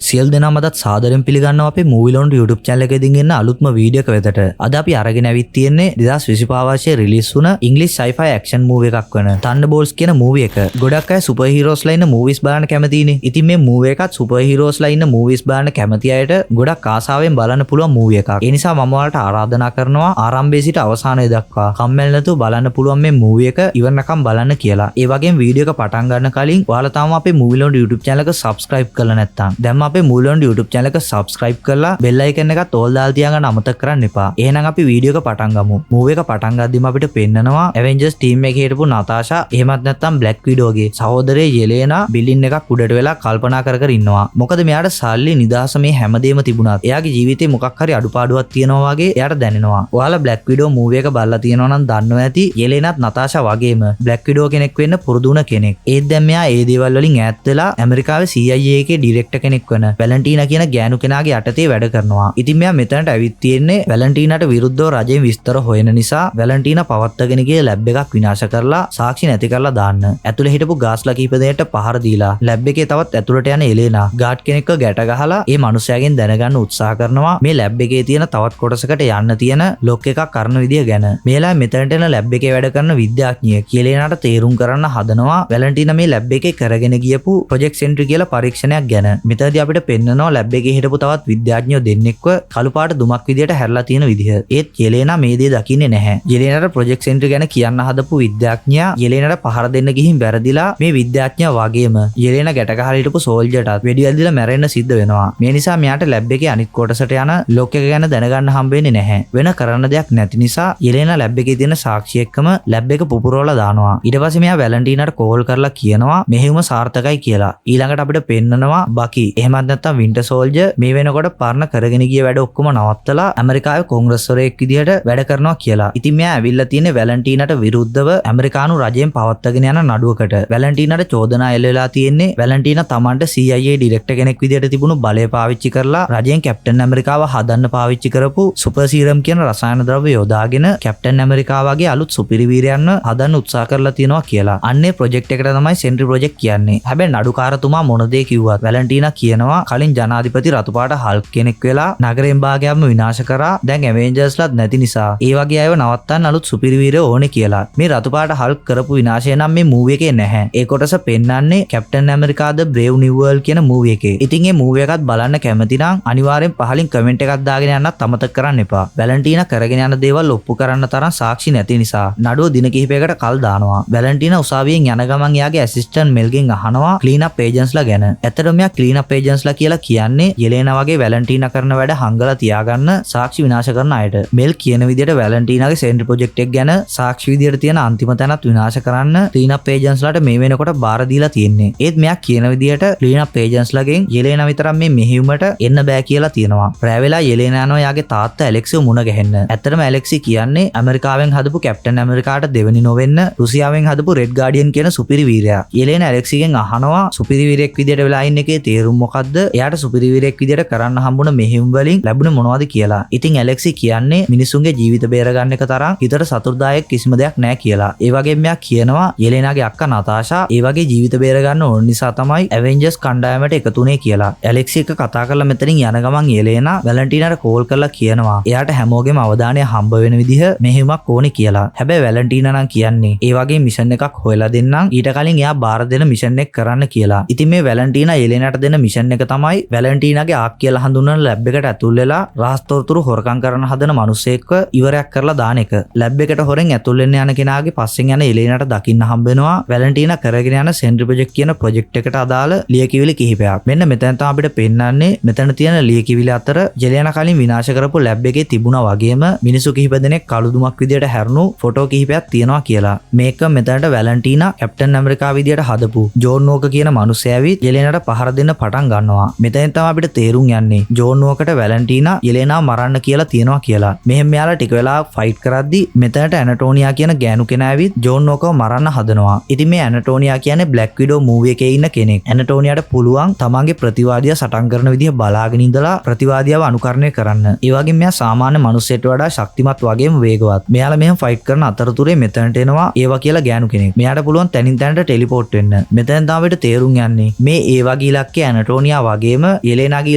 සියලු දෙනාම අදත් සාදරයෙන් පිළිගන්නවා අපේ Movie Lounge YouTube channel එකකින් එන්න අලුත්ම වීඩියෝ එක වෙතට. අද අපි අරගෙන ඇවිත් තියෙන්නේ 2025 වර්ෂයේ රිලීස් වුණ English sci-fi action movie එකක් වෙන Thunderbolts කියන movie එක. ගොඩක් අය super heroes ලා ඉන්න movies බලන්න කැමතිනේ. ඉතින් මේ movie එකත් super heroes ලා ඉන්න movies බලන්න කැමති අයට ගොඩක් ආසාවෙන් බලන්න පුළුවන් movie එකක්. ඒ නිසා මම ඔයාලට ආරාධනා කරනවා ආරම්භයේ සිට අවසානය දක්වා කම්මැලි නැතුව බලන්න පුළුවන් මේ movie එක ඉවරනකම් බලන්න කියලා. ඒ වගේම වීඩියෝ එක පටන් ගන්න කලින් ඔයාලා තාම අපේ Movie Lounge YouTube channel එක subscribe කරලා නැත්නම් දැන් අපේ Movie Lounge YouTube channel එක subscribe කරලා bell icon එකත් all දාලා තියාගන්න අමතක කරන්න එපා. එහෙනම් අපි වීඩියෝ එක පටන් ගමු. Movie එක පටන් ගද්දිම අපිට පෙන්නනවා Avengers team එකේ හිටපු Natasha එහෙමත් නැත්නම් Black Widow ගේ සහෝදරය Yelena බිල්ඩින් එකක් උඩට වෙලා කල්පනා කර කර ඉන්නවා. මොකද මෙයාට සල්ලි නිදාස මේ හැමදේම තිබුණත් එයාගේ ජීවිතේ මොකක් හරි අඩුපාඩුවක් තියෙනවා වගේ එයාට දැනෙනවා. ඔයාලා Black Widow movie එක බලලා තියෙනවා නම් දන්නවා ඇති Yelenat Natasha වගේම Black Widow කෙනෙක් වෙන්න පුරුදු වුණ කෙනෙක්. ඒත් දැන් මෙයා ඒ දේවල් වලින් ඈත් වෙලා ඇමරිකාවේ CIA එකේ ඩිරෙක්ටර් කෙනෙක් වෙන වැලන්ටිනා කියන ගෑනු කෙනාගේ යටතේ වැඩ කරනවා. ඉතින් මෙයා මෙතනට ඇවිත් තියෙන්නේ වැලන්ටිනාට විරුද්ධව රජයෙන් විස්තර හොයන නිසා වැලන්ටිනා පවත්වාගෙන ගිය ලැබ් එකක් විනාශ කරලා සාක්ෂි නැති කරලා දාන්න. ඇතුලේ හිටපු ගාස්ලා කීප දෙනෙක්ට පහර දීලා ලැබ් එකේ තවත් ඇතුලට යන එලේනා ගාඩ් කෙනෙක්ව ගැට ගහලා ඒ මනුස්සයාගෙන් දැනගන්න උත්සාහ කරනවා මේ ලැබ් එකේ තියෙන තවත් කොටසකට යන්න තියෙන ලොක් එකක් කරන විදිය ගැන. මේලා මෙතනට එන ලැබ් එකේ වැඩ කරන විද්‍යාඥයෙක් එලේනාට තේරුම් කරන්න හදනවා වැලන්ටිනා මේ ලැබ් එකේ කරගෙන ගියපු ප්‍රොජෙක්ට් සෙන්ට්‍රි කියලා පරීක්ෂණයක් ගැන. මෙතනදී අපිට පෙන්නනවා ලැබ් එකේ හිටපු තවත් විද්‍යාඥයෝ දෙන්නෙක්ව කළු පාට දුමක් විදියට හැරලා තියෙන විදිහ. ඒත් යෙලේනා මේ දේ දකින්නේ නැහැ. යෙලේනාට ප්‍රොජෙක්ට් සෙන්ටර් ගැන කියන්න හදපු විද්‍යාඥයා යෙලේනාට පහර දෙන්න ගිහින් වැරදිලා මේ විද්‍යාඥයා වගේම යෙලේනා ගැට ගහලා හිටපු සෝල්ජර්ටත් වෙඩි ඇදිලා මැරෙන්න සිද්ධ වෙනවා. මේ නිසා මෙයාට ලැබ් එකේ අනිත් කොටසට යන ලොක් එක ගැන දැනගන්න හම්බ වෙන්නේ නැහැ. වෙන කරන්න දෙයක් නැති නිසා යෙලේනා ලැබ් එකේ තියෙන සාක්ෂි එක්කම ලැබ් එක පුපුරවලා දානවා. ඊට පස්සේ මෙයා වැලන්ටිනාට කෝල් කරලා කියනවා මෙහෙම සාර්ථකයි කියලා. ඊළඟට අපිට පෙන්නනවා බකි එහෙමත් නැත්නම් වින්ටර් සෝල්ජර් මේ වෙනකොට පරණ කරගෙන ගිය වැඩ ඔක්කොම නවත්තලා ඇමරිකාවේ කොංග්‍රස්වරයෙක් විදියට වැඩ කරනවා කියලා. ඉතින් මෙයා ඇවිල්ලා තියෙන්නේ වැලන්ටිනාට විරුද්ධව ඇමරිකානු රජයෙන් පවත්වාගෙන යන නඩුවකට. වැලන්ටිනාට චෝදනා එල්ල වෙලා තියෙන්නේ වැලන්ටිනා තමන්ට CIA ඩිරෙක්ටර් කෙනෙක් විදියට තිබුණු බලය පාවිච්චි කරලා රජයෙන් කැප්ටන් ඇමරිකාව හදන්න පාවිච්චි කරපු සුපර් සීරම් කියන රසායන ද්‍රව්‍ය යොදාගෙන කැප්ටන් ඇමරිකා වගේ අලුත් සුපිරිවීරයන්ව හදන්න උත්සාහ කරලා තියෙනවා කියලා. අන්නේ ප්‍රොජෙක්ට් එකට තමයි සෙන්ට්‍රි ප්‍රොජෙක්ට් කියන්නේ. හැබැයි නඩුකාරතුමා මොන දේ කිව්වත් වැලන්ටිනා කියනවා කලින් ජනාධිපති රතුපාට හල්ක් කෙනෙක් වෙලා නගරයෙන් භාගයක්ම විනාශ කරා. දැන් ඇවෙන්ජර්ස්ලාත් නැති නිසා ඒ වගේ අයව නවත්තන්න අලුත් සුපිරිවීරයෝ ඕනේ කියලා. මේ රතුපාට හල්ක් කරපු විනාශය නම් මේ මූවි එකේ නැහැ. ඒ කොටස පෙන්වන්නේ කැප්ටන් ඇමරිකා ද බ්‍රේව් නිව් වර්ල්ඩ් කියන මූවි එකේ. ඉතින් මේ මූවි එකත් බලන්න කැමති නම් අනිවාර්යෙන් පහලින් කමෙන්ට් එකක් දාගෙන යන්නත් අමතක කරන්න එපා. වැලන්ටිනා කරගෙන යන දේවල් ඔප්පු කරන්න තරම් සාක්ෂි නැති නිසා නඩුව දින කිහිපයකට කල් දානවා. වැලන්ටිනා උසාවියෙන් යන ගමන් එයාගේ ඇසිස්ටන්ට් මෙල්ගෙන් අහනවා ක්ලීන් අප් ඒජන්ට්ස්ලා ගැන. ඇත්තටම මෙයා ක්ලීන් අප් ඒජන්ට්ස්ලා කියලා කියන්නේ යෙලේනා වගේ වැලන්ටිනා කරන වැඩ හංගලා තියාගන්න සාක්ෂි විනාශ කරන අයට. මෙල් කියන විදිහට වැලන්ටිනාගේ සෙන්ට්‍රි ප්‍රොජෙක්ට් එක ගැන සාක්ෂි විදිහට තියෙන අන්තිම තැනත් විනාශ කරන්න ක්ලීන් අප් ඒජන්ට්ස්ලාට මේ වෙනකොට බාර දීලා තියෙන්නේ. ඒත් මෙයා කියන විදිහට ක්ලීන් අප් ඒජන්ට්ස්ලාගෙන් යෙලේනා විතරක් මේ මෙහෙයුමට එන්න බෑ කියලා තියෙනවා. රෑ වෙලා යෙලේනා යනවා යාගේ තාත්තා ඇලෙක්සිව මුණ ගැහෙන්න. ඇත්තටම ඇලෙක්සි කියන්නේ ඇමරිකාවෙන් හදපු කැප්ටන් ඇමරිකාට දෙවෙනි නොවෙන්න රුසියාවෙන් හදපු රෙඩ් ගාඩියන් කියන සුපිරිවීරයා. යෙලේනා ඇලෙක්සිගෙන් අහනවා සුපිරිවීරයෙක් විදිහට වෙලා ඉන්න එකේ තේරුම මොකද්ද? එයාට සුපිරිවීරයෙක් විදිහට කරන්න හම්බුන මෙහෙයුම් වලින් ලැබුණේ මොනවද කියලා. ඉතින් ඇලෙක්සි කියන්නේ මිනිසුන්ගේ ජීවිත බේරගන්න එක තරම් හිතට සතුටුදායක කිසිම දෙයක් නැහැ කියලා. ඒ වගේම මෙයා කියනවා යෙලේනාගේ අක්කා නතාෂා ඒ වගේ ජීවිත බේරගන්න ඕන නිසා තමයි ඇවෙන්ජර්ස් කණ්ඩායමට එකතුනේ කියලා. ඇලෙක්සි එක කතා කරලා මෙතනින් යන ගමන් යෙලේනා වැලන්ටිනාට කෝල් කරලා කියනවා එයාට හැමෝගෙම අවධානය හම්බ වෙන විදිහ මෙහෙයුමක් ඕනේ කියලා. හැබැයි වැලන්ටිනා නම් කියන්නේ ඒ වගේ මිෂන් එකක් හොයලා දෙන්නම් ඊට කලින් එයා බාර දෙන මිෂන් එක කරන්න කියලා. ඉතින් මේ වැලන්ටිනා යෙලේනාට දෙන මිෂන් එක තමයි වැලන්ටිනාගේ ආක් කියලා හඳුන්වන ලැබ් එකට ඇතුල් වෙලා රහස්තොරතුරු හොරකම් කරන්න හදන මිනිස්සෙක්ව ඉවරයක් කරලා දාන එක. ලැබ් එකට හොරෙන් ඇතුල් වෙන්න යන කෙනාගේ පස්සෙන් යන යෙලේනාට දකින්න හම්බ වෙනවා වැලන්ටිනා කරගෙන යන සෙන්ට්‍රි ප්‍රොජෙක්ට් කියන ප්‍රොජෙක්ට් එකට අදාළ ලියකියවිලි කිහිපයක්. මෙන්න මෙතන තමයි අපිට පෙන්නන්නේ මෙතන තියෙන ලියකියවිලි අතර යෙලේනා කලින් විනාශ කරපු ලැබ් එකේ තිබුණා වගේම මිනිසු කිහිප දෙනෙක් කළුදුමක් විදියට හැරුණු ෆොටෝ කිහිපයක් තියෙනවා කියලා. මේක මෙතනට වැලන්ටිනා කැප්ටන් ඇමරිකා විදියට හදපු ජෝන් වෝකර් කියන මිනිස්සයා ඇවිත් යෙලේනාට පහර දෙන්න පටන් ගන්නවා. මෙතෙන් තමයි අපිට තේරුම් යන්නේ ජෝන් වෝකර්ට වැලන්ටිනා යෙලේනාව මරන්න කියලා තියෙනවා කියලා. මෙහෙම මෙයාලා ටික වෙලා ෆයිට් කරද්දි මෙතනට ඇනටෝනියා කියන ගෑනු කෙනා ඇවිත් ජෝන් වෝකර්ව මරන්න හදනවා. ඉතින් මේ ඇනටෝනියා කියන්නේ බ්ලැක් විඩෝ මූවි එකේ ඉන්න කෙනෙක්. ඇනටෝනියාට පුළුවන් තමන්ගේ ප්‍රතිවාදියා සටන් කරන විදිහ බලාගෙන ඉඳලා ප්‍රතිවාදියාව අනුකරණය කරන්න. ඒ වගේම මෙයා සාමාන්‍ය මිනිස්සෙට වඩා ශක්තිමත් වගේම වේගවත්. මෙයාලා මෙහෙම ෆයිට් කරන අතරතුරේ මෙතනට එනවා ඒවා කියලා ගෑනු කෙනෙක්. මෙයාට පුළුවන් තනින් තැනට ටෙලිපෝට් වෙන්න. මෙතෙන් තමයි අපිට තේරුම් යන්නේ මේ ඒ වගේ ඉලක්කය ඇනටෝනියා ඇනටෝනියා වගේම යෙලේනාගේ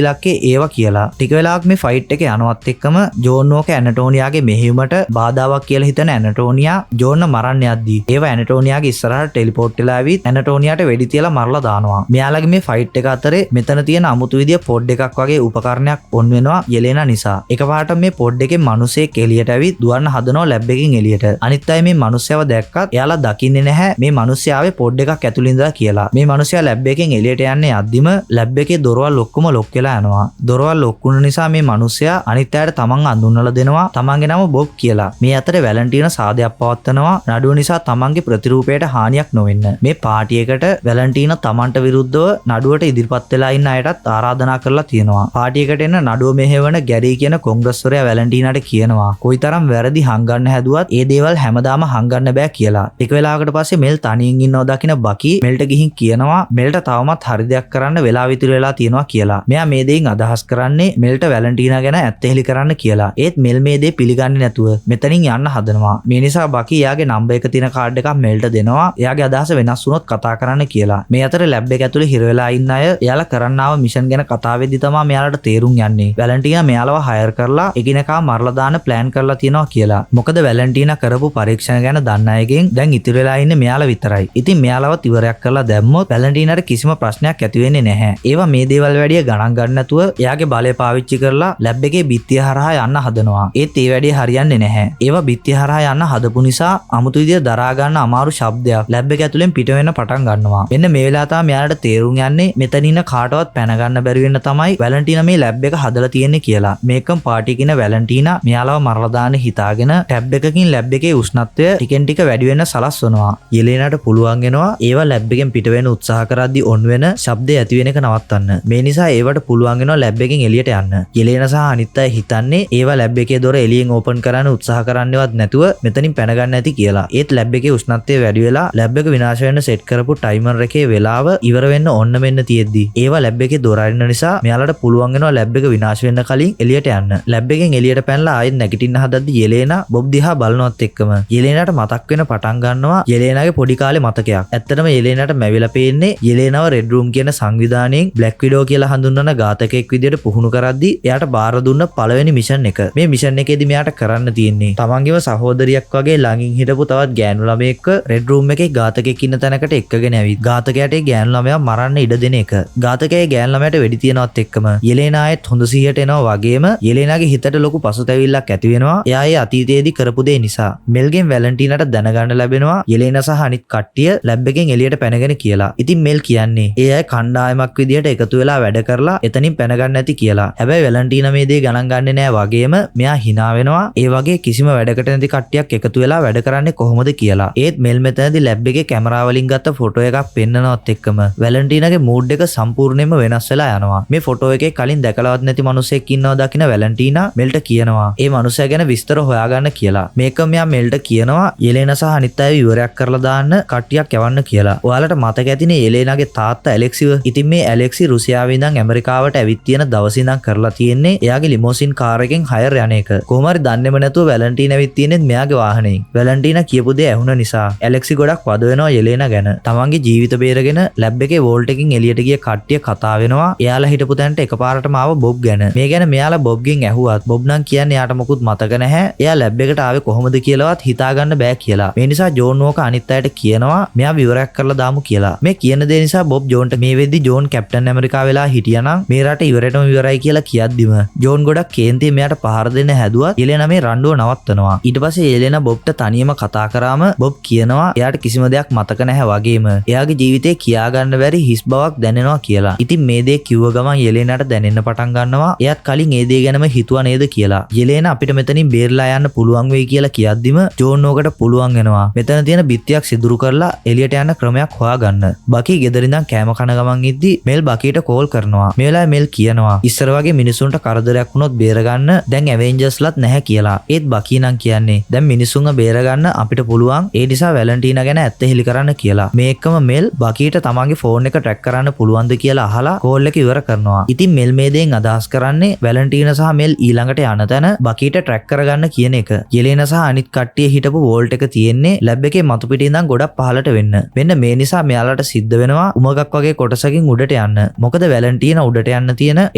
ඉලක්කේ ඒවා කියලා. ටික වෙලාවක් මේ ෆයිට් එක යනවත් එක්කම ජෝන් වෝක ඇනටෝනියාගේ මෙහෙයුමට බාධාවක් කියලා හිතන ඇනටෝනියා ජෝන්න මරන්න යද්දී ඒවා ඇනටෝනියාගේ ඉස්සරහට ටෙලිපෝට් වෙලා ඇවිත් ඇනටෝනියාට වෙඩි තියලා මරලා දානවා. මෙයාලගේ මේ ෆයිට් එක අතරේ මෙතන තියෙන අමුතු විදිය පොඩ් එකක් වගේ උපකරණයක් ඔන් වෙනවා යෙලේනා නිසා. එකපාරට මේ පොඩ් එකේ මිනිහෙක් එළියට ඇවිත් දුවන්න හදනවා ලැබ් එකකින් එළියට. අනිත් අය මේ මිනිස්සයව දැක්කත් එයාලා දකින්නේ නැහැ මේ මිනිස්සයාවේ පොඩ් එකක් ඇතුළේ ඉඳලා කියලා. මේ මිනිස්සයා ලැබ් එකෙන් එළියට යන්නේ යද්දිම ලැබ් එකේ දොරවල් ඔක්කොම ලොක් වෙලා යනවා. දොරවල් ලොක් වුණ නිසා මේ මිනිස්සයා අනිත් අයට තමන් අඳුන්වලා දෙනවා තමන්ගේ නම බොබ් කියලා. මේ අතරේ වැලන්ටිනා සාදයක් පවත්වනවා නඩුව නිසා තමන්ගේ ප්‍රතිරූපයට හානියක් නොවෙන්න. මේ පාටි එකට වැලන්ටිනා තමන්ට විරුද්ධව නඩුවට ඉදිරිපත් වෙලා ඉන්න අයටත් ආරාධනා කරලා තියෙනවා. පාටි එකට එන්න නඩුව මෙහෙවන ගැරි කියන කොංග්‍රස්වරයා වැලන්ටිනාට කියනවා කොයිතරම් වැරදි හංගන්න හැදුවත් ඒ දේවල් හැමදාම හංගන්න බෑ කියලා. ටික වෙලාවකට පස්සේ මෙල් තනියෙන් ඉන්නව දකින බකි මෙල්ට ගිහින් කියනවා මෙල්ට තවමත් හරි දෙයක් කරන්න වෙලා විතර වෙලා තියෙනවා කියලා. මෙයා මේ දෙයින් අදහස් කරන්නේ මෙල්ට වැලන්ටිනා ගැන ඇත්තහෙලි කරන්න කියලා. ඒත් මෙල් මේ දේ පිළිගන්නේ නැතුව මෙතනින් යන්න හදනවා. මේ නිසා බකි එයාගේ නම්බර් එක තියෙන කාඩ් එකක් මෙල්ට දෙනවා. එයාගේ අදහස වෙනස් වුණොත් කතා කරන්න කියලා. මේ අතර ලැබ් එක ඇතුලේ හිර වෙලා ඉන්න අය එයාලා කරන්න ආව මිෂන් ගැන කතා වෙද්දි තමයි මෙයාලට තේරුම් යන්නේ. වැලන්ටිනා මෙයාලව හයර් කරලා එකිනෙකා මරලා දාන්න ප්ලෑන් කරලා තියෙනවා කියලා. මොකද වැලන්ටිනා කරපු පරීක්ෂණ ගැන දන්න අයගෙන් දැන් ඉතිරි වෙලා ඉන්නේ මෙයාලා විතරයි. ඉතින් මෙයාලවත් ඉවරයක් කරලා දැම්මොත් වැලන්ටිනාට කිසිම ප්‍රශ්නයක් ඇති වෙන්නේ නැහැ. ඒවා මේ දේවල් වැඩිය ගණන් ගන්න නැතුව එයාගේ බලය පාවිච්චි කරලා ලැබ් එකේ බිත්තිය හරහා යන්න හදනවා. ඒත් ඒ වැඩේ හරියන්නේ නැහැ. ඒවා බිත්තිය හරහා යන්න හදපු නිසා අමුතු විදියට දරා ගන්න අමාරු ශබ්දයක් ලැබ් එක ඇතුලෙන් පිට වෙන්න පටන් ගන්නවා. මෙන්න මේ වෙලාව තමයි මෙයාලට තේරුම් යන්නේ මෙතන ඉන්න කාටවත් පැන ගන්න බැරි වෙන්න තමයි වැලන්ටිනා මේ ලැබ් එක හදලා තියෙන්නේ කියලා. මේකම පාටි කින වැලන්ටිනා මෙයාලව මරලා දාන්න හිතාගෙන ටැබ් එකකින් ලැබ් එකේ උෂ්ණත්වය ටිකෙන් ටික වැඩි වෙන්න සලස්වනවා. යෙලේනාට පුළුවන් වෙනවා ඒවා ලැබ් එකෙන් පිට වෙන්න උත්සාහ කරද්දී ඔන් වෙන ශබ්දය ඇති වෙන එක නවත්තන්න. මේ නිසා ඒවට පුළුවන් වෙනවා ලැබ් එකෙන් එළියට යන්න. යෙලේනා සහ අනිත් අය හිතන්නේ ඒවා ලැබ් එකේ දොර එළියෙන් ඕපන් කරන්න උත්සාහ කරන්නවත් නැතුව මෙතනින් පැන ගන්න ඇති කියලා. ඒත් ලැබ් එකේ උෂ්ණත්වය වැඩි වෙලා ලැබ් එක විනාශ වෙන්න සෙට් කරපු ටයිමර් එකේ වෙලාව ඉවර වෙන්න ඕන්න මෙන්න තියෙද්දි ඒවා ලැබ් එකේ දොර අරින්න නිසා මෙයාලට පුළුවන් වෙනවා ලැබ් එක විනාශ වෙන්න කලින් එළියට යන්න. ලැබ් එකෙන් එළියට පැනලා ආයෙත් නැගිටින්න හදද්දි යෙලේනා බොබ් දිහා බලනවත් එක්කම යෙලේනාට මතක් වෙන පටන් ගන්නවා යෙලේනාගේ පොඩි කාලේ මතකයක්. ඇත්තටම යෙලේනාට මැවිලා පේන්නේ යෙලේනාව රෙඩ් රූම් කියන සංවිධානයෙන් බ්ලැක් විඩෝ කියලා හඳුන්වන ඝාතකයෙක් විදියට පුහුණු කරද්දි එයාට බාර දුන්න පළවෙනි මිෂන් එක. මේ මිෂන් එකේදී මෙයාට කරන්න තියෙන්නේ තමන්ගේම සහෝදරියක් වගේ ළඟින් හිටපු තවත් ගෑනු ළමයෙක්ව රෙඩ් රූම් එකේ ඝාතකයෙක් ඉන්න තැනකට එක්කගෙන ඇවිත් ඝාතකයාට ඒ ගෑනු ළමයා මරන්න ඉඩ දෙන එක. ඝාතකයා ගෑනු ළමයාට වෙඩි තියනවත් එක්කම යෙලේනායෙත් හොඳ සිහියට එනවා වගේම යෙලේනාගේ හිතට ලොකු පසුතැවිල්ලක් ඇති වෙනවා. එයා ඒ අතීතයේදී කරපු දේ නිසා. මෙල්ගෙන් වැලන්ටිනාට දැනගන්න ලැබෙනවා යෙලේනා සහ අනිත් කට්ටිය ලැබ් එකෙන් එළියට පැනගෙන කියලා. ඉතින් මෙල් කියන්නේ ඒ අය කණ්ඩායමක් විදියට එකතු වෙලා වැඩ කරලා එතනින් පැනගන්න ඇති කියලා. හැබැයි වැලන්ටිනා මේ දේ ගණන් ගන්නේ නැහැ වගේම මෙයා hina වෙනවා. ඒ වගේ කිසිම වැඩකට නැති කට්ටියක් එකතු වෙලා වැඩ කරන්නේ කොහොමද කියලා. ඒත් මෙල් මෙතනදී ලැබ් එකේ කැමරා වලින් ගත්ත ෆොටෝ එකක් පෙන්නනවත් එක්කම වැලන්ටිනාගේ මූඩ් එක සම්පූර්ණයෙන්ම වෙනස් වෙලා යනවා. මේ ෆොටෝ එකේ කලින් දැකලවත් නැති මිනිහෙක් ඉන්නවා දකින වැලන්ටිනා මෙල්ට කියනවා ඒ මිනිහයා ගැන විස්තර හොයාගන්න කියලා. මේක මෙයා මෙල්ට කියනවා යෙලේනා සහ අනිත් අය විවරයක් කරලා දාන්න කට්ටියක් යවන්න කියලා. ඔයාලට මතක ඇතිනේ යෙලේනාගේ තාත්තා ඇලෙක්සිව. ඉතින් මේ ඇලෙක්සි රුසියාවේ ඉඳන් ඇමරිකාවට ඇවිත් තියෙන දවසේ ඉඳන් කරලා තියෙන්නේ එයාගේ ලිමෝසින් කාර් එකෙන් හයර් යන එක. කොහොම හරි දන්නේම නැතුව වැලන්ටිනා ඇවිත් තියෙන්නේ මෙයාගේ වාහනයෙන්. වැලන්ටිනා කියපු දේ ඇහුණ නිසා ඇලෙක්සි ගොඩක් වද වෙනවා යෙලේනා ගැන. තමන්ගේ ජීවිත බේරගෙන ලැබ් එකේ වෝල්ට් එකකින් එළියට ගිය කට්ටිය කතා වෙනවා. එයාලා හිටපු තැනට එකපාරටම ආව බොබ් ගැන. මේ ගැන මෙයාලා බොබ්ගෙන් ඇහුවත් බොබ් නම් කියන්නේ යාට මොකුත් මතක නැහැ. එයා ලැබ් එකට ආවේ කොහොමද කියලාවත් හිතාගන්න බෑ කියලා. මේ නිසා ජෝන් වෝක අනිත් අයට කියනවා මෙයා විවරයක් කරලා දාමු කියලා. මේ කියන දේ නිසා බොබ් ජෝන්ට මේ වෙද්දි ජෝන් කැප්ටන් ඇමරිකා වෙලා හිටියානම් මේ රට ඉවරටම ඉවරයි කියලා කියද්දිම ජෝන් ගොඩක් කේන්තිය මෙයාට පහර දෙන්න හැදුවත් යෙලේනා මේ රණ්ඩුව නවත්තනවා. ඊට පස්සේ යෙලේනා බොබ්ට තනියම කතා කරාම බොබ් කියනවා එයාට කිසිම දෙයක් මතක නැහැ වගේම එයාගේ ජීවිතේ කියාගන්න බැරි හිස් බවක් දැනෙනවා කියලා. ඉතින් මේ දේ කිව්ව ගමන් යෙලේනාට දැනෙන්න පටන් ගන්නවා එයාත් කලින් ඒ දේ ගැනම හිතුවා නේද කියලා. යෙලේනා අපිට මෙතනින් බේරලා යන්න පුළුවන් වෙයි කියලා කියද්දිම ජෝන් ඕකට පුළුවන් වෙනවා මෙතන තියෙන බිත්තියක් සිදුරු කරලා එළියට යන්න ක්‍රමයක් හොයාගන්න. බකි ගෙදර ඉඳන් කෑම කන ගමන් ඉද්දි මෙල් බකීට කෝල් කරනවා. මේ වෙලාවේ මෙල් කියනවා ඉස්සර වගේ මිනිසුන්ට කරදරයක් වුණොත් බේරගන්න දැන් ඇවෙන්ජර්ස්ලත් නැහැ කියලා. ඒත් බකී නම් කියන්නේ දැන් මිනිසුන්ව බේරගන්න අපිට පුළුවන් ඒ නිසා වැලන්ටිනා ගැන ඇත්ත හෙලි කරන්න කියලා. මේකම මෙල් බකීට තමන්ගේ ෆෝන් එක ට්‍රැක් කරන්න පුළුවන්ද කියලා අහලා කෝල් එක ඉවර කරනවා. ඉතින් මෙල් මේ දෙයෙන් අදහස් කරන්නේ වැලන්ටිනා සහ මෙල් ඊළඟට යන තැන බකීට ට්‍රැක් කරගන්න කියන එක. යෙලේනා සහ අනිත් කට්ටිය හිටපු වෝල්ට් එක තියෙන්නේ ලැබ් එකේ මතු පිටින් ඉඳන් ගොඩක් පහළට වෙන්න. මෙන්න මේ නිසා මෙයාලට සිද්ධ වෙනවා උමගක් වගේ කොටසකින් උඩට යන්න. මොකද වැලන්ටීනා උඩට යන්න තියෙන